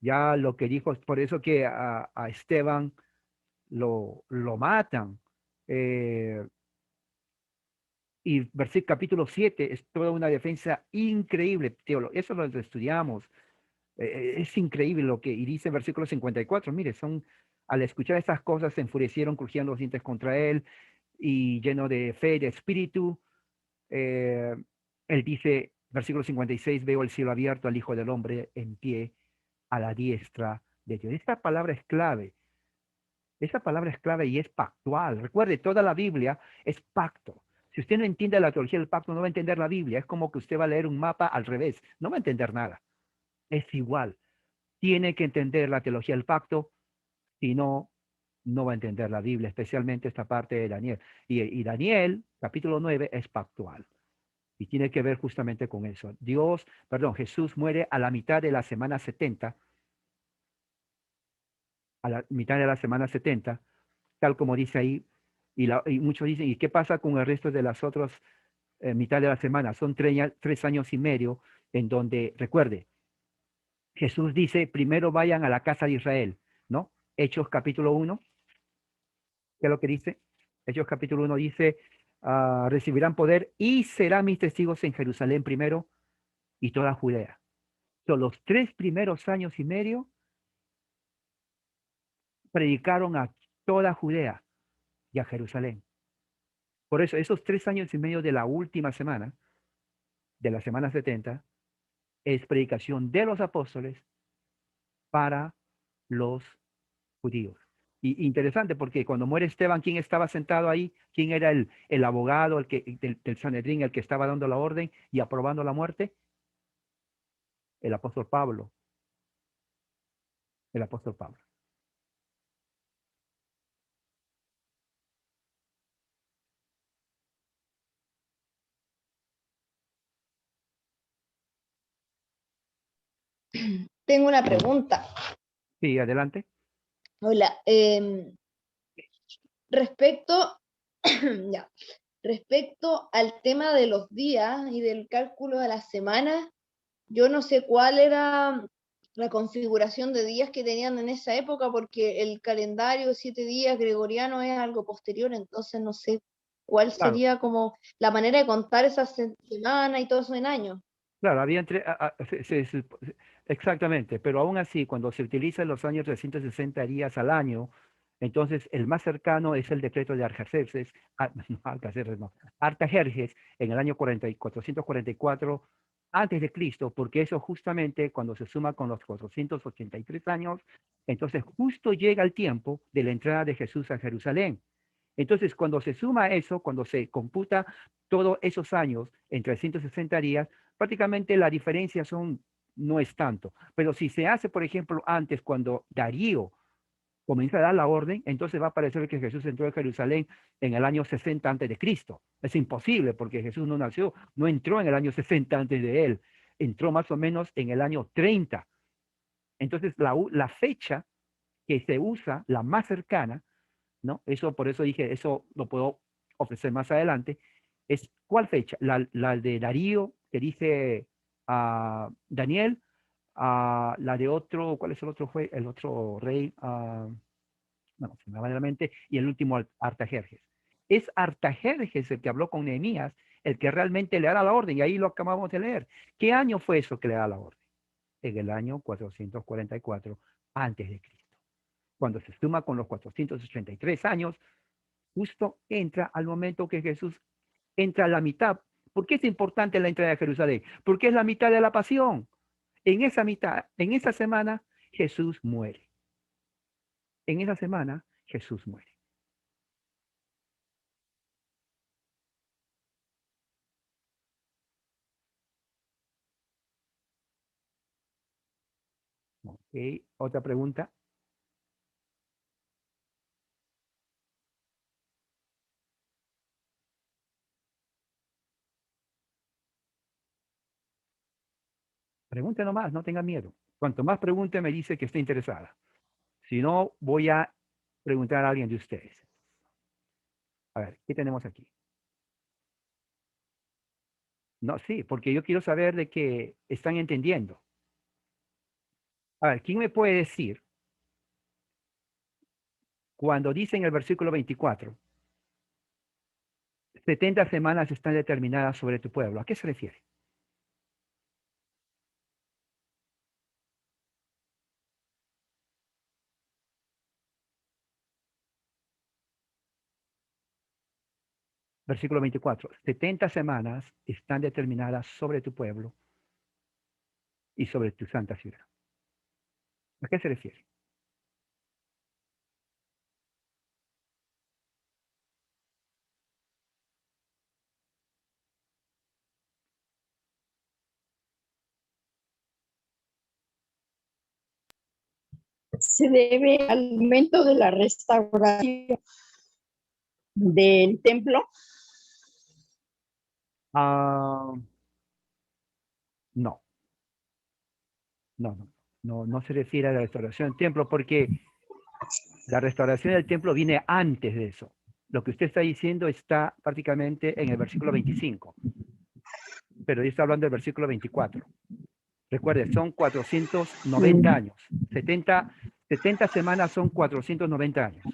ya lo que dijo, por eso que a Esteban lo matan. Eh, y versículo capítulo 7 es toda una defensa increíble, eso lo estudiamos. Es increíble lo que, y dice versículo 54, mire, al escuchar estas cosas se enfurecieron, crujían los dientes contra él, y lleno de fe, de espíritu, eh, él dice, versículo 56, veo el cielo abierto al Hijo del Hombre en pie a la diestra de Dios. Esta palabra es clave y es pactual. Recuerde, toda la Biblia es pacto. Si usted no entiende la teología del pacto, no va a entender la Biblia. Es como que usted va a leer un mapa al revés. No va a entender nada. Es igual. Tiene que entender la teología del pacto, si no, no va a entender la Biblia, especialmente esta parte de Daniel. Y Daniel, capítulo 9, es pactual. Y tiene que ver justamente con eso. Jesús muere a la mitad de la semana 70, a la mitad de la semana 70, tal como dice ahí, y muchos dicen, ¿y qué pasa con el resto de las otras mitad de la semana? Son 3 años y medio en donde, recuerde, Jesús dice, primero vayan a la casa de Israel, ¿no? Hechos capítulo 1, ¿qué es lo que dice? Hechos capítulo 1 dice, recibirán poder y serán mis testigos en Jerusalén primero y toda Judea. Son los 3 primeros años y medio predicaron a toda Judea y a Jerusalén. Por eso, esos 3 años y medio de la última semana, de la semana 70, es predicación de los apóstoles para los judíos. Y interesante porque cuando muere Esteban, ¿quién estaba sentado ahí? ¿Quién era el abogado del Sanedrín, el que estaba dando la orden y aprobando la muerte? El apóstol Pablo. El apóstol Pablo. Tengo una pregunta. Sí, adelante. Hola, respecto, ya, respecto al tema de los días y del cálculo de las semanas, yo no sé cuál era la configuración de días que tenían en esa época, porque el calendario de 7 días gregoriano es algo posterior, entonces no sé cuál Claro, sería como la manera de contar esas semanas y todo eso en años. claro, había exactamente, pero aún así, cuando se utilizan los años 360 días al año, entonces el más cercano es el decreto de Artajerjes, no, Artajerjes, no, Artajerjes en el año 444 antes de Cristo, porque eso justamente cuando se suma con los 483 años, entonces justo llega el tiempo de la entrada de Jesús a Jerusalén. Entonces, cuando se suma eso, cuando se computa todos esos años en 360 días, prácticamente la diferencia no es tanto. Pero si se hace, por ejemplo, antes, cuando Darío comienza a dar la orden, entonces va a parecer que Jesús entró a Jerusalén en el año 60 antes de Cristo. Es imposible porque Jesús no entró en el año 60 antes de él, entró más o menos en el año 30. Entonces, la fecha que se usa, la más cercana, ¿no? Eso, por eso dije, eso lo puedo ofrecer más adelante, es ¿cuál fecha? La de Darío, que dice Daniel, la de otro, ¿cuál es el otro, el otro rey? Bueno, se me va de la mente, y el último Artajerjes. Es Artajerjes el que habló con Nehemías, el que realmente le da la orden, y ahí lo acabamos de leer. ¿Qué año fue eso que le da la orden? En el año 444 antes de Cristo. Cuando se suma con los 483 años, justo entra al momento que Jesús entra a la mitad. ¿Por qué es importante la entrada de Jerusalén? Porque es la mitad de la pasión. En esa mitad, en esa semana, Jesús muere. En esa semana, Jesús muere. Ok, otra pregunta. Pregunte nomás, no tenga miedo. Cuanto más pregunte, me dice que está interesada. Si no, voy a preguntar a alguien de ustedes. A ver, ¿qué tenemos aquí? No, sí, porque yo quiero saber de qué están entendiendo. A ver, ¿quién me puede decir cuando dice en el versículo 24, 70 semanas están determinadas sobre tu pueblo? ¿A qué se refiere? Versículo 24, 70 semanas están determinadas sobre tu pueblo y sobre tu santa ciudad. ¿A qué se refiere? Se debe al momento de la restauración del templo. No, no se refiere a la restauración del templo porque la restauración del templo viene antes de eso. Lo que usted está diciendo está prácticamente en el versículo 25, pero yo estoy hablando del versículo 24. Recuerde, son 490 años. 70 semanas son 490 años.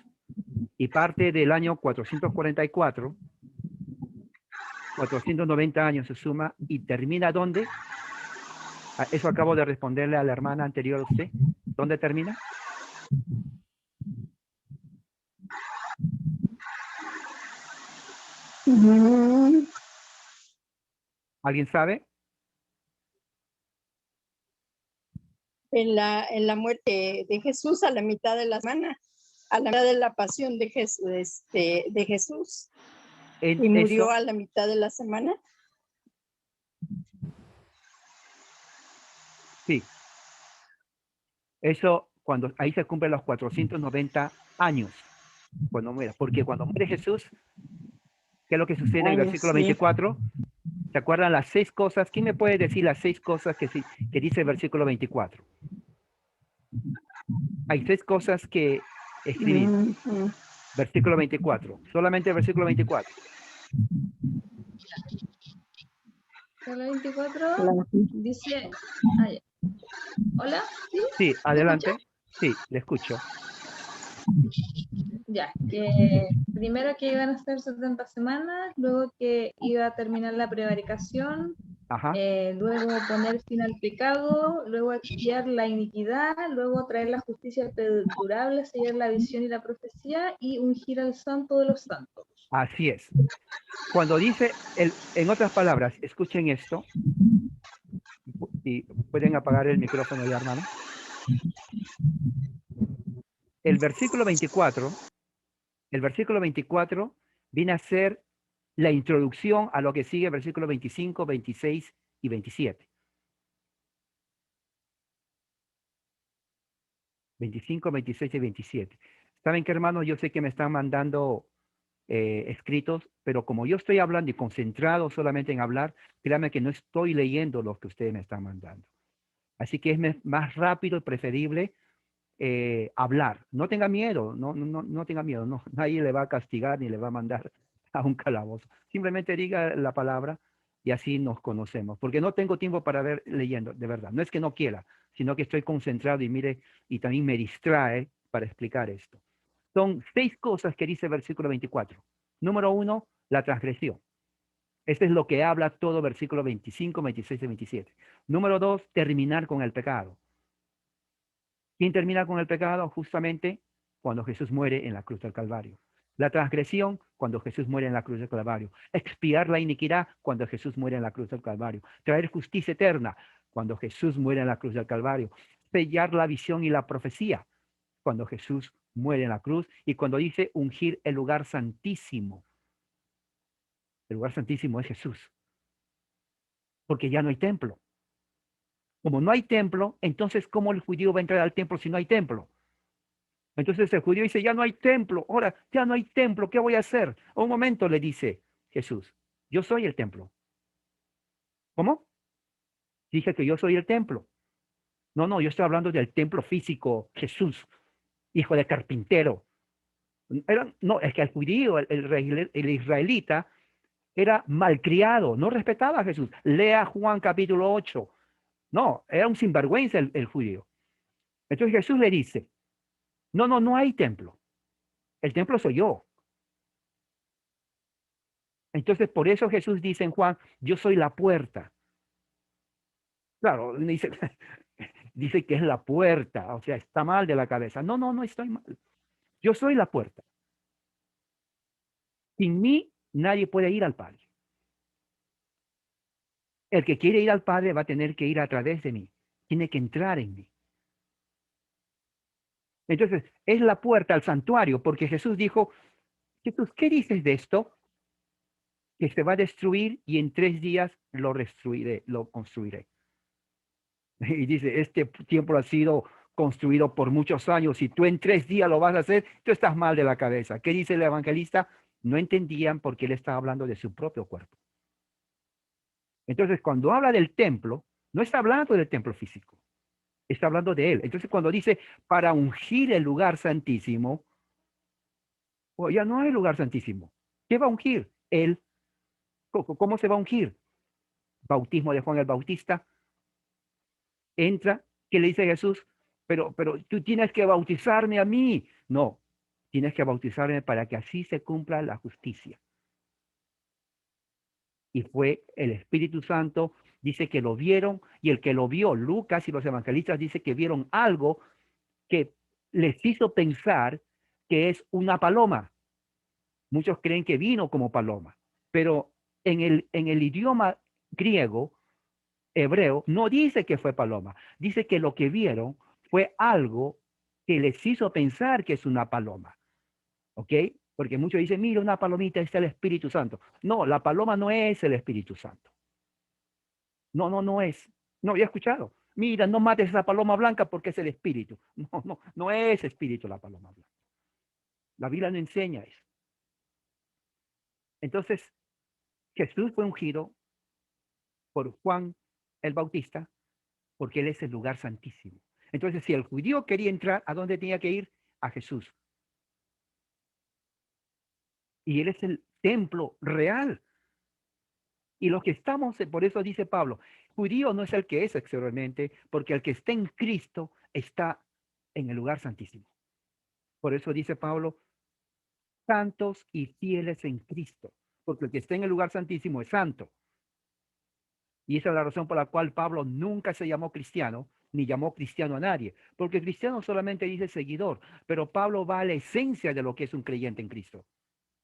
Y parte del año 444, 490 años se suma y termina ¿dónde? Eso acabo de responderle a la hermana anterior a usted. ¿Dónde termina? ¿Alguien sabe? En la muerte de Jesús, a la mitad de la semana, a la mitad de la pasión de Jesús. Y murió eso, a la mitad de la semana. Sí. Eso, cuando ahí se cumplen los 490 años, cuando muere. Porque cuando muere Jesús, ¿qué es lo que sucede en el versículo 24? ¿Se acuerdan las 6 cosas? ¿Quién me puede decir las 6 cosas que dice el versículo 24? Hay 6 cosas que escribí. Versículo 24. Solamente el versículo 24. El 24 dice... ¿Hola? ¿Sí? Sí, adelante. Sí, le escucho. Ya, que primero que iban a ser 70 semanas, luego que iba a terminar la prevaricación, luego poner fin al pecado, luego expiar la iniquidad, luego traer la justicia perdurable, sellar la visión y la profecía y ungir al santo de los santos. Así es. Cuando dice, en otras palabras, escuchen esto, Si pueden apagar el micrófono ya, hermano. El versículo 24 viene a ser la introducción a lo que sigue, versículo 25, 26 y 27. 25, 26 y 27. ¿Saben qué, hermanos? Yo sé que me están mandando escritos, pero como yo estoy hablando y concentrado solamente en hablar, créanme que no estoy leyendo lo que ustedes me están mandando. Así que es más rápido y preferible hablar. No tenga miedo, no tenga miedo, no, nadie le va a castigar ni le va a mandar a un calabozo. Simplemente diga la palabra y así nos conocemos, porque no tengo tiempo para ver leyendo, de verdad. No es que no quiera, sino que estoy concentrado y mire, y también me distrae para explicar esto. Son 6 cosas que dice el versículo 24. Número 1, la transgresión. Este es lo que habla todo versículo 25, 26 y 27. Número 2, terminar con el pecado. ¿Quién termina con el pecado? Justamente cuando Jesús muere en la cruz del Calvario. La transgresión, cuando Jesús muere en la cruz del Calvario. Expiar la iniquidad, cuando Jesús muere en la cruz del Calvario. Traer justicia eterna, cuando Jesús muere en la cruz del Calvario. Sellar la visión y la profecía, cuando Jesús muere en la cruz. Y cuando dice ungir el lugar santísimo. El lugar santísimo es Jesús. Porque ya no hay templo. Como no hay templo, entonces ¿cómo el judío va a entrar al templo si no hay templo? Entonces el judío dice, ya no hay templo, ahora ya no hay templo, ¿qué voy a hacer? Un momento, le dice Jesús, yo soy el templo. ¿Cómo? Dije que yo soy el templo. No, yo estoy hablando del templo físico, Jesús, hijo de carpintero. No, es que el judío, el israelita, era malcriado, no respetaba a Jesús. Lea Juan capítulo 8. No, era un sinvergüenza el judío. Entonces Jesús le dice, no hay templo. El templo soy yo. Entonces, por eso Jesús dice en Juan, yo soy la puerta. Claro, dice, dice que es la puerta, o sea, está mal de la cabeza. No estoy mal. Yo soy la puerta. Sin mí, nadie puede ir al Padre. El que quiere ir al Padre va a tener que ir a través de mí. Tiene que entrar en mí. Entonces, es la puerta al santuario, porque Jesús dijo, Jesús, ¿qué dices de esto? Que se va a destruir y en 3 días lo restruiré, lo construiré. Y dice, este templo ha sido construido por muchos años y tú en 3 días lo vas a hacer, tú estás mal de la cabeza. ¿Qué dice el evangelista? No entendían porque él estaba hablando de su propio cuerpo. Entonces, cuando habla del templo, no está hablando del templo físico, está hablando de él. Entonces, cuando dice para ungir el lugar santísimo, oh, ya no hay lugar santísimo. ¿Qué va a ungir? Él. ¿Cómo se va a ungir? Bautismo de Juan el Bautista. Entra, ¿qué le dice Jesús? Pero tú tienes que bautizarme a mí. No, tienes que bautizarme para que así se cumpla la justicia. Y fue el Espíritu Santo, dice que lo vieron, y el que lo vio, Lucas y los evangelistas, dice que vieron algo que les hizo pensar que es una paloma. Muchos creen que vino como paloma, pero en el idioma griego, hebreo, no dice que fue paloma, dice que lo que vieron fue algo que les hizo pensar que es una paloma. ¿Ok? Porque muchos dicen, mira, una palomita es el Espíritu Santo. No, la paloma no es el Espíritu Santo. No es. No, ya he escuchado. Mira, no mates esa paloma blanca porque es el Espíritu. No es Espíritu la paloma blanca. La Biblia no enseña eso. Entonces, Jesús fue ungido por Juan el Bautista porque él es el lugar santísimo. Entonces, si el judío quería entrar, ¿a dónde tenía que ir? A Jesús. Y él es el templo real. Y los que estamos, por eso dice Pablo, judío no es el que es exteriormente, porque el que está en Cristo está en el lugar santísimo. Por eso dice Pablo, santos y fieles en Cristo, porque el que está en el lugar santísimo es santo. Y esa es la razón por la cual Pablo nunca se llamó cristiano, ni llamó cristiano a nadie, porque cristiano solamente dice seguidor, pero Pablo va a la esencia de lo que es un creyente en Cristo.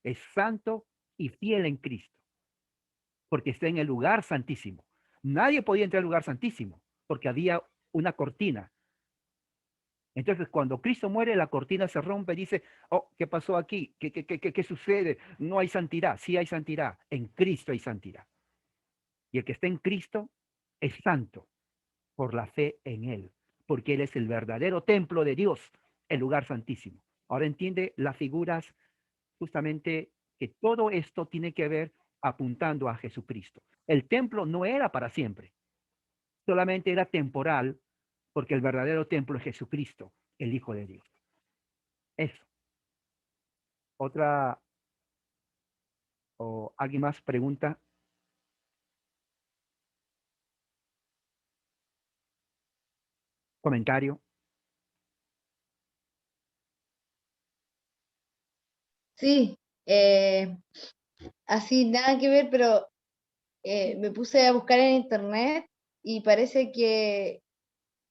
Es santo y fiel en Cristo, porque está en el lugar santísimo. Nadie podía entrar al lugar santísimo porque había una cortina. Entonces, cuando Cristo muere, la cortina se rompe y dice, oh, ¿qué pasó aquí? ¿Qué sucede? No hay santidad. Sí hay santidad. En Cristo hay santidad. Y el que está en Cristo es santo por la fe en Él, porque Él es el verdadero templo de Dios, el lugar santísimo. Ahora entiende las figuras justamente que todo esto tiene que ver apuntando a Jesucristo. El templo no era para siempre, solamente era temporal, porque el verdadero templo es Jesucristo, el Hijo de Dios. Eso. Otra, o alguien más pregunta. Comentario. Sí, así nada que ver, pero me puse a buscar en internet y parece que,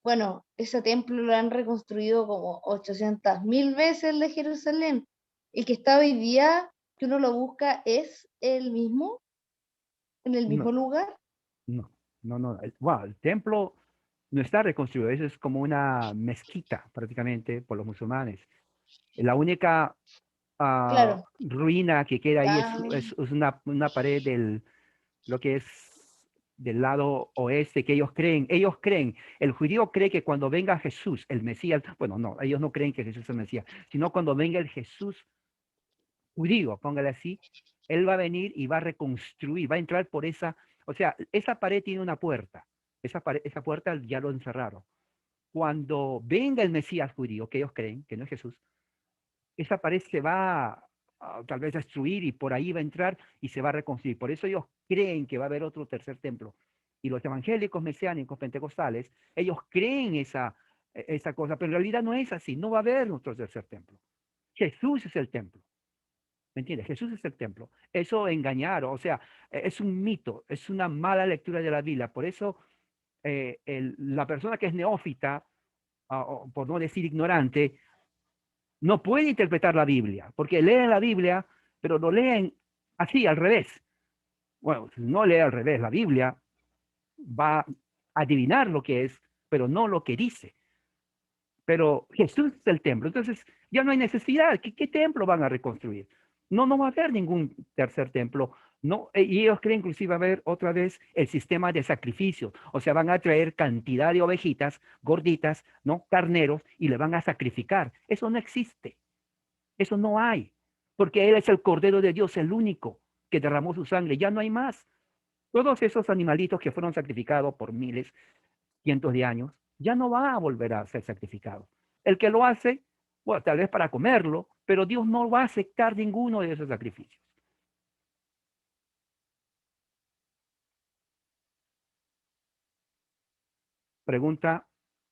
bueno, ese templo lo han reconstruido como 800.000 veces el de Jerusalén. El que está hoy día, que uno lo busca, es el mismo, en el mismo No, lugar. no. El templo no está reconstruido. Eso es como una mezquita prácticamente por los musulmanes. La única Claro. ruina que queda ahí Ah, es una pared lo que es del lado oeste que ellos creen, el judío cree que cuando venga Jesús, el Mesías, bueno, no, ellos no creen que Jesús es el Mesías, sino cuando venga el Jesús judío, póngale así, él va a venir y va a reconstruir, va a entrar por o sea, esa pared tiene una puerta, esa puerta ya lo encerraron. Cuando venga el Mesías judío, que ellos creen, que no es Jesús, esa pared se va tal vez a destruir y por ahí va a entrar y se va a reconstruir. Por eso ellos creen que va a haber otro tercer templo. Y los evangélicos mesiánicos pentecostales, ellos creen esa cosa, pero en realidad no es así, no va a haber otro tercer templo. Jesús es el templo. ¿Me entiendes? Jesús es el templo. Eso engañaron, o sea, es un mito, es una mala lectura de la Biblia. Por eso la persona que es neófita, o por no decir ignorante, no puede interpretar la Biblia, porque leen la Biblia, pero lo leen así, al revés. Bueno, si no lee al revés la Biblia, va a adivinar lo que es, pero no lo que dice. Pero Jesús es el templo, entonces ya no hay necesidad. ¿Qué templo van a reconstruir? No va a haber ningún tercer templo. No, y ellos creen inclusive haber otra vez el sistema de sacrificios. O sea, van a traer cantidad de ovejitas gorditas, ¿no? Carneros, y le van a sacrificar. Eso no existe. Eso no hay, porque Él es el Cordero de Dios, el único que derramó su sangre. Ya no hay más. Todos esos animalitos que fueron sacrificados por miles, cientos de años, ya no va a volver a ser sacrificado. El que lo hace, bueno, tal vez para comerlo, pero Dios no va a aceptar ninguno de esos sacrificios. Pregunta,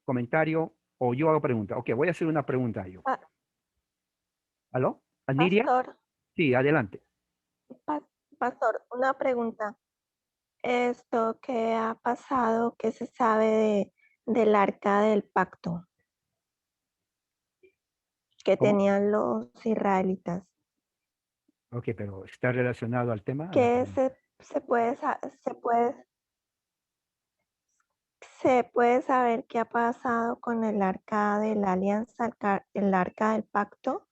comentario, o yo hago pregunta. Ok, voy a hacer una pregunta yo. Pa- ¿Aló? ¿Aniria? Pastor, Sí, adelante. pastor, una pregunta. Esto que ha pasado, ¿qué se sabe del arca del pacto que ¿Cómo? tenían los israelitas? Ok, pero está relacionado al tema, a la ¿Qué pregunta. se puede saber qué ha pasado con el arca de la alianza, el arca del pacto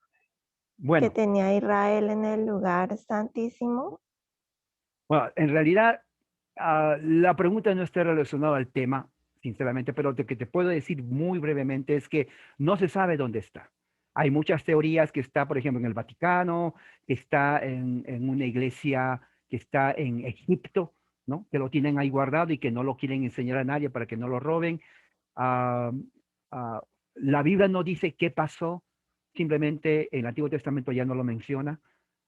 que Bueno, tenía Israel en el lugar santísimo? Bueno, en realidad, la pregunta no está relacionada al tema, sinceramente, pero lo que te puedo decir muy brevemente es que no se sabe dónde está. Hay muchas teorías que está, por ejemplo, en el Vaticano, que está en una iglesia que está en Egipto, ¿no? Que lo tienen ahí guardado y que no lo quieren enseñar a nadie para que no lo roben. Ah, ah, la Biblia no dice qué pasó, simplemente el Antiguo Testamento ya no lo menciona.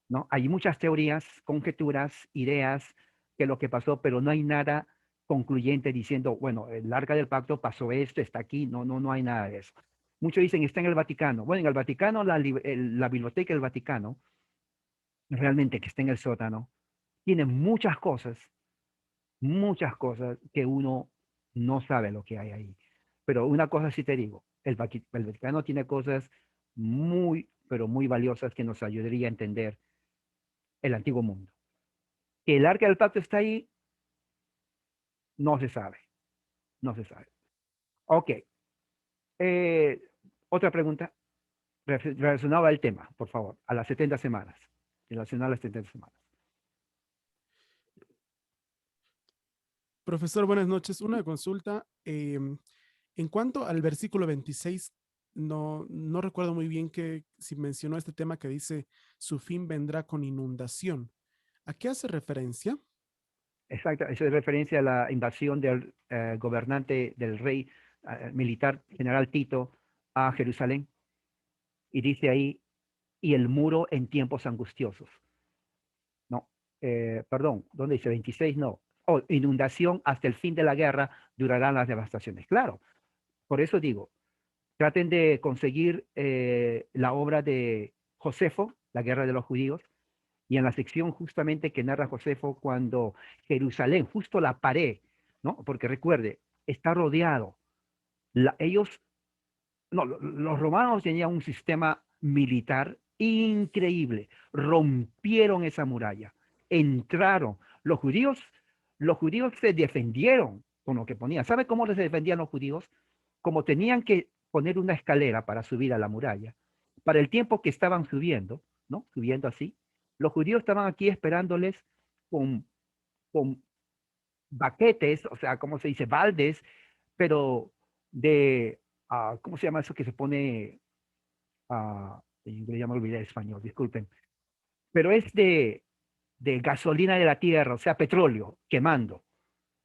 ¿No? Hay muchas teorías, conjeturas, ideas de lo que pasó, pero no hay nada concluyente diciendo, bueno, el arca del pacto pasó esto, está aquí, no hay nada de eso. Muchos dicen, está en el Vaticano. Bueno, en el Vaticano, la biblioteca del Vaticano, realmente que está en el sótano, tiene muchas cosas que uno no sabe lo que hay ahí. Pero una cosa sí te digo, el Vaticano tiene cosas muy, pero muy valiosas que nos ayudaría a entender el antiguo mundo. Que el arca del pacto está ahí, No se sabe. No se sabe. Ok. Otra pregunta relacionada al tema, por favor, a las 70 semanas. Relacionada a las 70 semanas. Profesor, buenas noches. Una consulta. En cuanto al versículo 26, no recuerdo muy bien que si mencionó este tema que dice, su fin vendrá con inundación. ¿A qué hace referencia? Exacto, eso es referencia a la invasión del gobernante, del rey militar, general Tito, a Jerusalén. Y dice ahí, y el muro en tiempos angustiosos. No, perdón, ¿dónde dice 26? No. Oh, inundación hasta el fin de la guerra durarán las devastaciones. Claro, por eso digo, traten de conseguir la obra de Josefo, La guerra de los judíos, y en la sección justamente que narra Josefo cuando Jerusalén, justo la pared, ¿no? Porque recuerde, está rodeado. Ellos, no, los romanos tenían un sistema militar increíble. Rompieron esa muralla, entraron. Los judíos se defendieron con lo que ponían. ¿Sabe cómo se defendían los judíos? Como tenían que poner una escalera para subir a la muralla, para el tiempo que estaban subiendo, ¿no? Subiendo así, los judíos estaban aquí esperándoles con, con baquetes, o sea, ¿cómo se dice? Baldes, pero de, ¿cómo se llama eso que se pone? Ya me olvidé de español, disculpen. Pero es de gasolina de la tierra, o sea, petróleo quemando.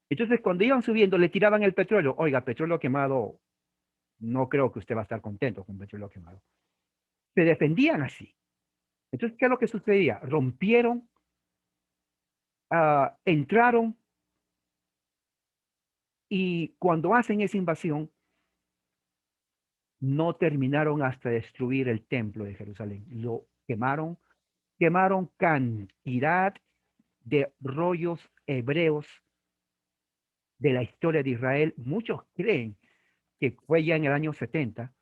Entonces, cuando iban subiendo, le tiraban el petróleo. Oiga, petróleo quemado, no creo que usted va a estar contento con petróleo quemado. Se defendían así. Entonces, ¿qué es lo que sucedía? Rompieron, entraron, y cuando hacen esa invasión, no terminaron hasta destruir el templo de Jerusalén. Lo quemaron, quemaron cantidad de rollos hebreos de la historia de Israel. Muchos creen que fue ya en el año 70,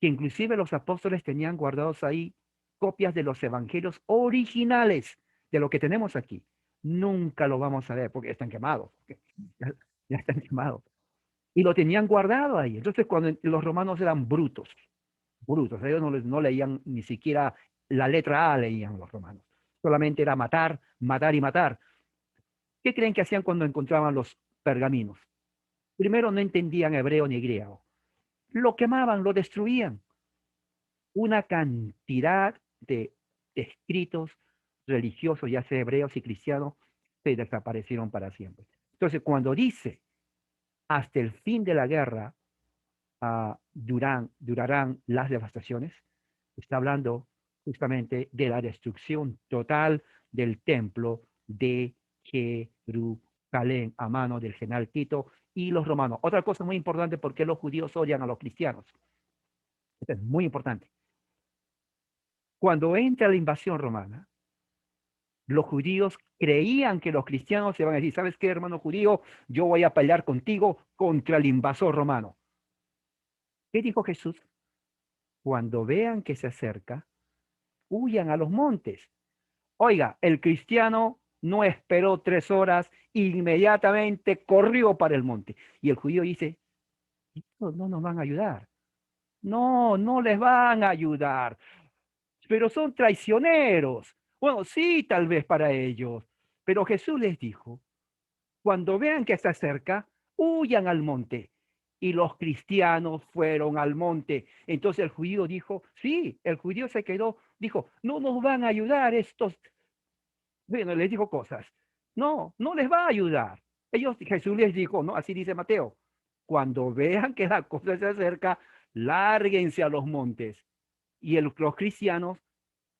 que inclusive los apóstoles tenían guardados ahí copias de los evangelios originales de lo que tenemos aquí. Nunca lo vamos a ver porque están quemados. Ya, ya están quemados. Y lo tenían guardado ahí. Entonces, cuando los romanos eran brutos, brutos, ellos no leían ni siquiera la letra A, leían los romanos. Solamente era matar, matar y matar. ¿Qué creen que hacían cuando encontraban los pergaminos? Primero, no entendían hebreo ni griego. Lo quemaban, lo destruían. Una cantidad de escritos religiosos, ya sea hebreos y cristianos, se desaparecieron para siempre. Entonces, cuando dice hasta el fin de la guerra durarán las devastaciones, está hablando justamente de la destrucción total del templo de Jerusalén a mano del general Tito y los romanos. Otra cosa muy importante, porque los judíos odian a los cristianos. Esto es muy importante. Cuando entra la invasión romana, los judíos creían que los cristianos se van a decir, ¿sabes qué, hermano judío? Yo voy a pelear contigo contra el invasor romano. ¿Qué dijo Jesús? Cuando vean que se acerca, huyan a los montes. Oiga, el cristiano no esperó 3 horas, inmediatamente corrió para el monte. Y el judío dice, no nos van a ayudar. No, no les van a ayudar. Pero son traicioneros. Bueno, sí, tal vez para ellos. Pero Jesús les dijo, cuando vean que está cerca, huyan al monte. Y los cristianos fueron al monte. Entonces el judío dijo, sí, el judío se quedó, dijo, no nos van a ayudar estos. Bueno, les dijo cosas. No, no les va a ayudar. Jesús les dijo, no, así dice Mateo, cuando vean que la cosa se acerca, lárguense a los montes. Y los cristianos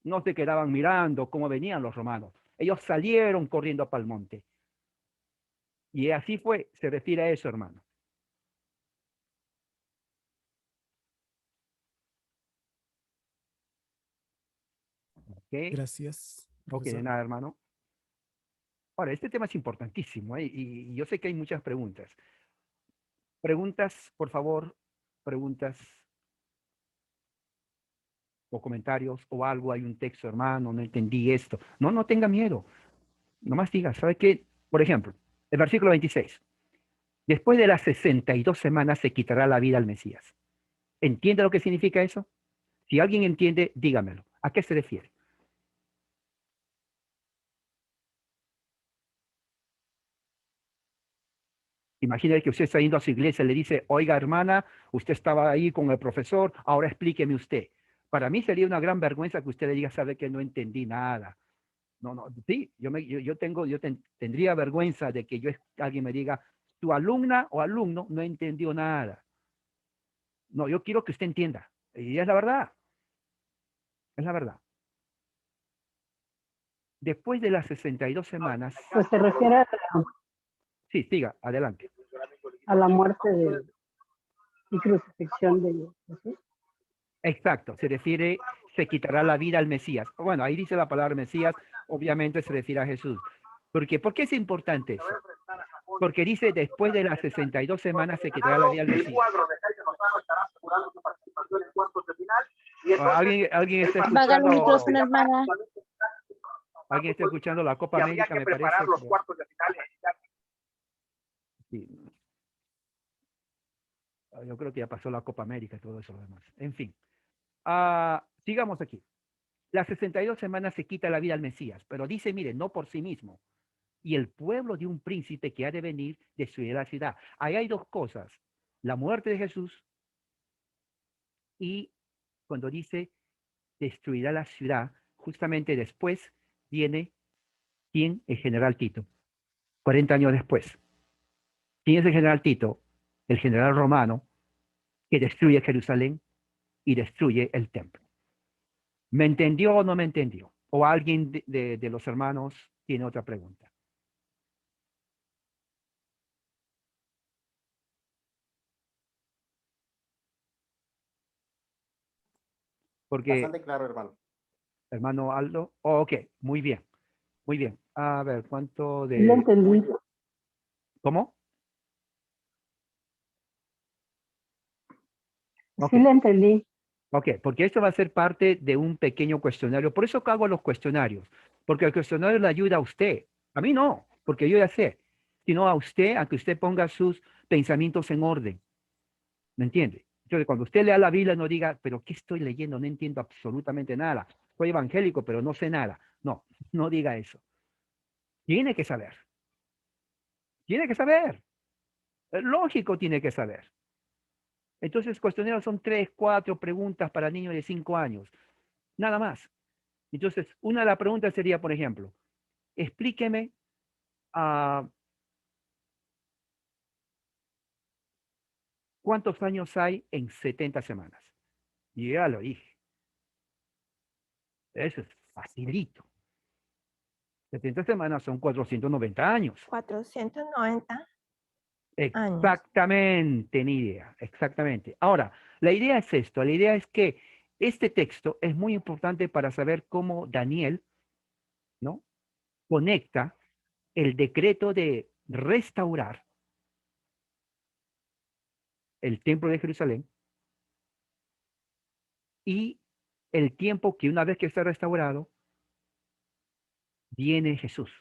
no se quedaban mirando cómo venían los romanos. Ellos salieron corriendo para el monte. Y así fue, se refiere a eso, hermano. ¿Okay? Gracias. Ok, de nada, hermano. Ahora, este tema es importantísimo, ¿eh? Y yo sé que hay muchas preguntas. Preguntas, por favor, preguntas o comentarios o algo, hay un texto, hermano, no entendí esto. No tenga miedo. Nomás diga, ¿sabe qué? Por ejemplo, el versículo 26. Después de las 62 semanas se quitará la vida al Mesías. ¿Entiende lo que significa eso? Si alguien entiende, dígamelo. ¿A qué se refiere? Imagínate que usted está yendo a su iglesia y le dice, oiga, hermana, usted estaba ahí con el profesor, ahora explíqueme usted. Para mí sería una gran vergüenza que usted le diga, sabe que no entendí nada. No, no, sí, tendría vergüenza de que alguien me diga, tu alumna o alumno no entendió nada. No, yo quiero que usted entienda. Y es la verdad. Es la verdad. Después de las 62 semanas. Pues se refiere Sí, siga, adelante. A la muerte y crucifixión de Jesús. Exacto, se refiere, se quitará la vida al Mesías. Bueno, ahí dice la palabra Mesías, obviamente se refiere a Jesús. ¿Por qué? ¿Por qué es importante eso? Porque dice, después de las 62 semanas se quitará la vida al Mesías. ¿Alguien está escuchando? ¿Alguien está escuchando la Copa América, me parece? Sí. Yo creo que ya pasó la Copa América y todo eso lo demás. En fin. Sigamos aquí. Las 62 semanas se quita la vida al Mesías, pero dice, mire, no por sí mismo. Y el pueblo de un príncipe que ha de venir destruirá la ciudad. Ahí hay dos cosas. La muerte de Jesús y cuando dice destruirá la ciudad, justamente después viene ¿quién? El general Tito. 40 años después. ¿Quién es el general Tito? El general romano que destruye Jerusalén y destruye el templo. ¿Me entendió o no me entendió? ¿O alguien de los hermanos tiene otra pregunta? Porque, bastante claro, hermano. Hermano Aldo. Oh, ok, muy bien. Muy bien. A ver, ¿cuánto de...? Sí lo entendí. ¿Cómo? Sí lo entendí. Ok, porque esto va a ser parte de un pequeño cuestionario. Por eso que hago los cuestionarios. Porque el cuestionario le ayuda a usted. A mí no, porque yo ya sé. Sino a usted, a que usted ponga sus pensamientos en orden. ¿Me entiende? Entonces, cuando usted lea la Biblia, no diga, pero ¿qué estoy leyendo? No entiendo absolutamente nada. Soy evangélico, pero no sé nada. No, no diga eso. Tiene que saber. Tiene que saber. Lógico, tiene que saber. Entonces, cuestionarios son 3, 4 preguntas para niños de 5 años. Nada más. Entonces, una de las preguntas sería, por ejemplo, explíqueme cuántos años hay en 70 semanas. Y ya lo dije. Eso es facilito. 70 semanas son 490 años. 490 Exactamente, Nidia, exactamente. Ahora, la idea es esto, la idea es que este texto es muy importante para saber cómo Daniel, ¿no?, conecta el decreto de restaurar el templo de Jerusalén y el tiempo que una vez que está restaurado, viene Jesús.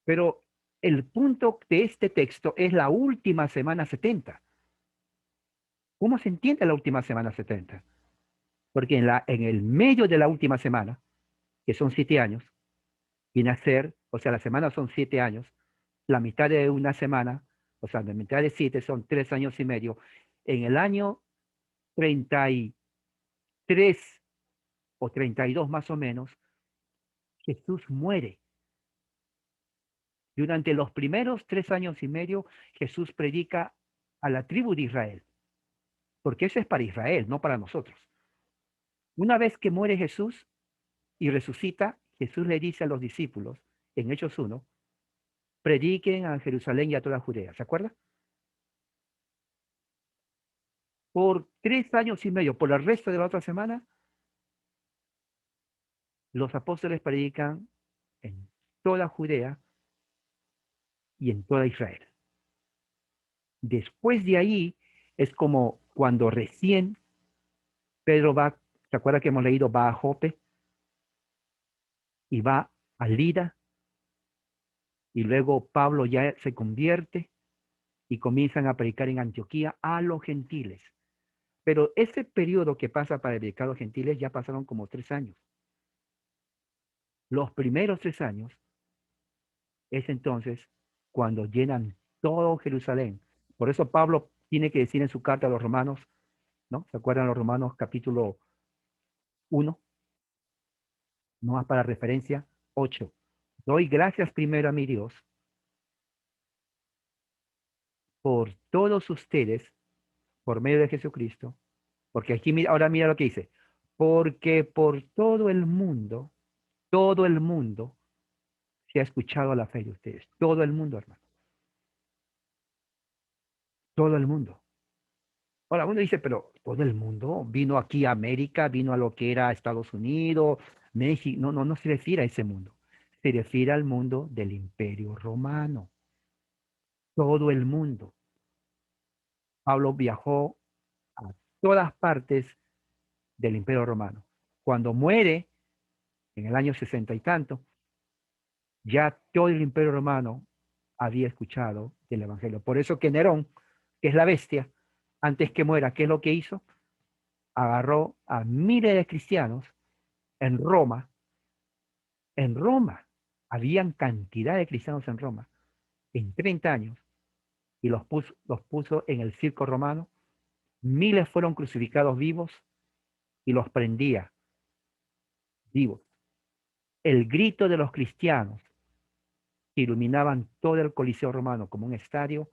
Pero el punto de este texto es la última semana 70. ¿Cómo se entiende la última semana 70? Porque en el medio de la última semana, que son 7 años, viene a ser, o sea, la semana son 7 años, la mitad de una semana, o sea, la mitad de 7 son 3 años y medio. En el año 33 o 32 más o menos, Jesús muere. Durante los primeros 3 años y medio, Jesús predica a la tribu de Israel, porque eso es para Israel, no para nosotros. Una vez que muere Jesús y resucita, Jesús le dice a los discípulos, en Hechos 1, prediquen a Jerusalén y a toda Judea. ¿Se acuerda? Por 3 años y medio, por el resto de la otra semana, los apóstoles predican en toda Judea y en toda Israel. Después de ahí es como cuando recién Pedro va, ¿se acuerda que hemos leído? Va a Jope y va a Lida y luego Pablo ya se convierte y comienzan a predicar en Antioquía a los gentiles. Pero ese periodo que pasa para predicar a los gentiles ya pasaron como 3 años. Los primeros 3 años es entonces cuando llenan todo Jerusalén. Por eso Pablo tiene que decir en su carta a los romanos, ¿no? ¿Se acuerdan los Romanos capítulo 1? No más para referencia, 8. Doy gracias primero a mi Dios por todos ustedes, por medio de Jesucristo, porque aquí ahora mira lo que dice, porque por todo el mundo se ha escuchado la fe de ustedes. Todo el mundo, hermano. Todo el mundo. Ahora uno dice, pero todo el mundo vino aquí a América, vino a lo que era Estados Unidos, México. No se refiere a ese mundo. Se refiere al mundo del Imperio Romano. Todo el mundo. Pablo viajó a todas partes del Imperio Romano. Cuando muere, en el año 60 y tanto, ya todo el Imperio Romano había escuchado del Evangelio. Por eso que Nerón, que es la bestia, antes que muera, ¿qué es lo que hizo? Agarró a miles de cristianos en Roma. En Roma, habían cantidad de cristianos en Roma, en 30 años, y los puso en el circo romano. Miles fueron crucificados vivos y los prendía vivos. El grito de los cristianos que iluminaban todo el Coliseo romano como un estadio.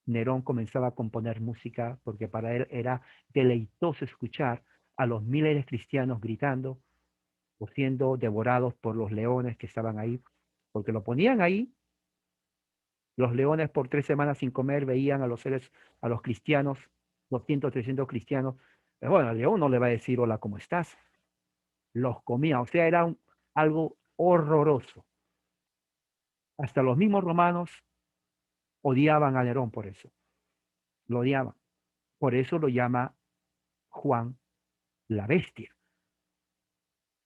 Nerón comenzaba a componer música porque para él era deleitoso escuchar a los miles de cristianos gritando o siendo devorados por los leones que estaban ahí, porque lo ponían ahí. Los leones por 3 semanas sin comer veían a los cristianos, 200, 300 cristianos. Bueno, el león no le va a decir hola, ¿cómo estás? Los comía, o sea, era algo horroroso. Hasta los mismos romanos odiaban a Nerón por eso. Lo odiaban. Por eso lo llama Juan la bestia.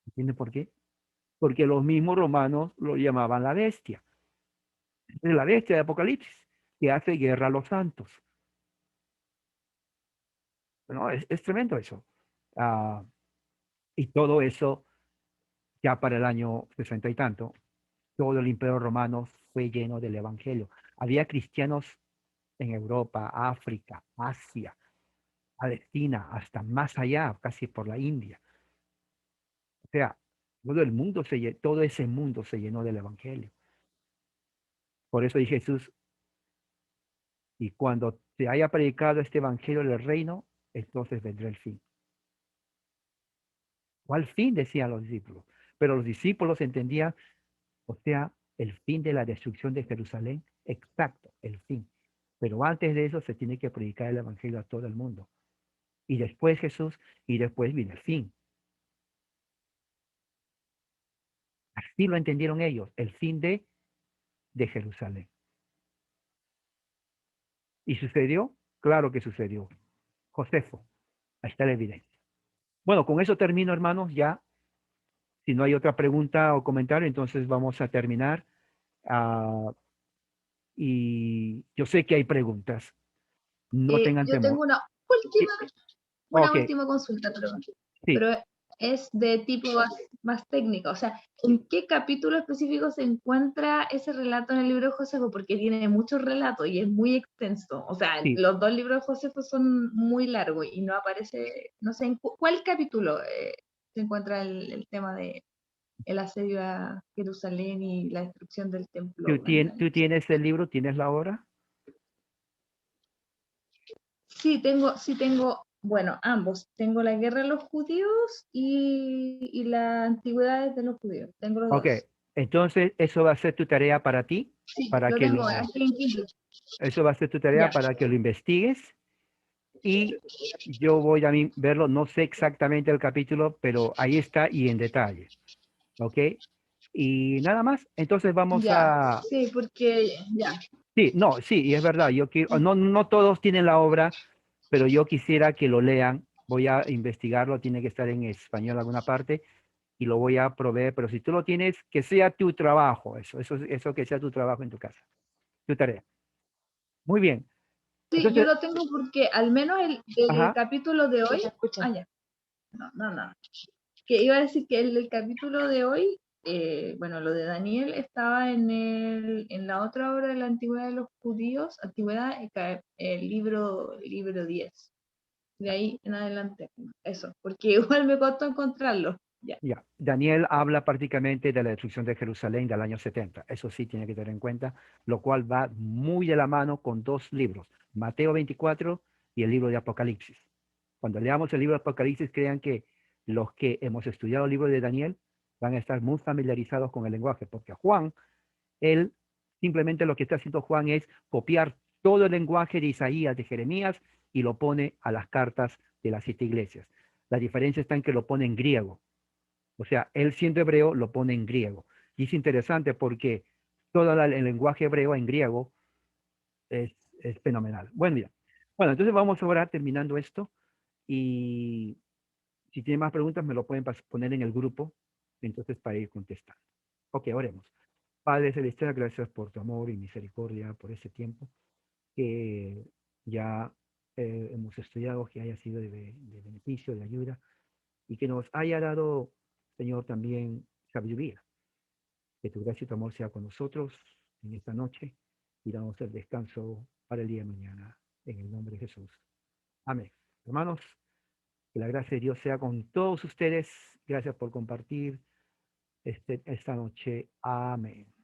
¿Entiende por qué? Porque los mismos romanos lo llamaban la bestia. Es la bestia de Apocalipsis, que hace guerra a los santos. No, es tremendo eso. Y todo eso, ya para el año 60 y tanto, todo el imperio romano fue lleno del evangelio. Había cristianos en Europa, África, Asia, Palestina, hasta más allá, casi por la India. O sea, todo ese mundo se llenó del evangelio. Por eso dice Jesús, y cuando se haya predicado este evangelio del reino, entonces vendrá el fin. ¿Cuál fin? Decían los discípulos. Pero los discípulos entendían, o sea, el fin de la destrucción de Jerusalén, exacto, el fin. Pero antes de eso se tiene que predicar el evangelio a todo el mundo. Y después Jesús, y después viene el fin. Así lo entendieron ellos, el fin de Jerusalén. ¿Y sucedió? Claro que sucedió. Josefo, ahí está la evidencia. Bueno, con eso termino, hermanos, ya. Si no hay otra pregunta o comentario, entonces vamos a terminar. Y yo sé que hay preguntas. No tengan Yo temor. tengo una Ok, última consulta, sí. pero es de tipo más técnico. O sea, ¿en qué capítulo específico se encuentra ese relato en el libro de Josefo? Porque tiene muchos relatos y es muy extenso. O sea, Sí. los 2 libros de Josefo son muy largos y no aparece, no sé, ¿en cuál capítulo se encuentra el tema de el asedio a Jerusalén y la destrucción del templo? ¿Tú tienes el libro? ¿Tienes la obra? Sí, tengo, bueno, ambos. Tengo la guerra de los judíos y las antigüedades de los judíos. Tengo los Ok, dos. entonces eso va a ser tu tarea para ti, Sí, para lo que tengo aquí en Kindle. eso va a ser tu tarea Ya. para que lo investigues y yo voy a verlo, no sé exactamente el capítulo, pero ahí está y en detalle, ¿ok? Y nada más, entonces vamos Ya, a... sí, porque ya. Sí, no, sí, y es verdad, no todos tienen la obra, pero yo quisiera que lo lean, voy a investigarlo, tiene que estar en español alguna parte, y lo voy a proveer, pero si tú lo tienes, que sea tu trabajo, eso que sea tu trabajo en tu casa, tu tarea. Muy bien. Sí, Entonces, yo lo tengo porque al menos el capítulo de hoy. Escucha. Ya. No. Que iba a decir que el capítulo de hoy, bueno, lo de Daniel estaba en la otra obra de la Antigüedad de los Judíos, Antigüedad, el libro 10. De ahí en adelante, eso, porque igual me costó encontrarlo. Ya. Daniel habla prácticamente de la destrucción de Jerusalén del año 70. Eso sí tiene que tener en cuenta, lo cual va muy de la mano con dos libros, Mateo 24 y el libro de Apocalipsis. Cuando leamos el libro de Apocalipsis, crean que los que hemos estudiado el libro de Daniel van a estar muy familiarizados con el lenguaje, porque Juan, él simplemente lo que está haciendo Juan es copiar todo el lenguaje de Isaías, de Jeremías, y lo pone a las cartas de las 7 iglesias. La diferencia está en que lo pone en griego. O sea, él siendo hebreo lo pone en griego. Y es interesante porque todo el lenguaje hebreo en griego es fenomenal. Bueno, mira. Bueno, entonces vamos ahora terminando esto. Y si tienen más preguntas me lo pueden poner en el grupo. Entonces para ir contestando. Ok, oremos. Padre Celestial, gracias por tu amor y misericordia por ese tiempo que ya hemos estudiado, que haya sido de beneficio, de ayuda y que nos haya dado, Señor, también sabiduría. Que tu gracia y tu amor sea con nosotros en esta noche y damos el descanso para el día de mañana. En el nombre de Jesús. Amén. Hermanos, que la gracia de Dios sea con todos ustedes. Gracias por compartir esta noche. Amén.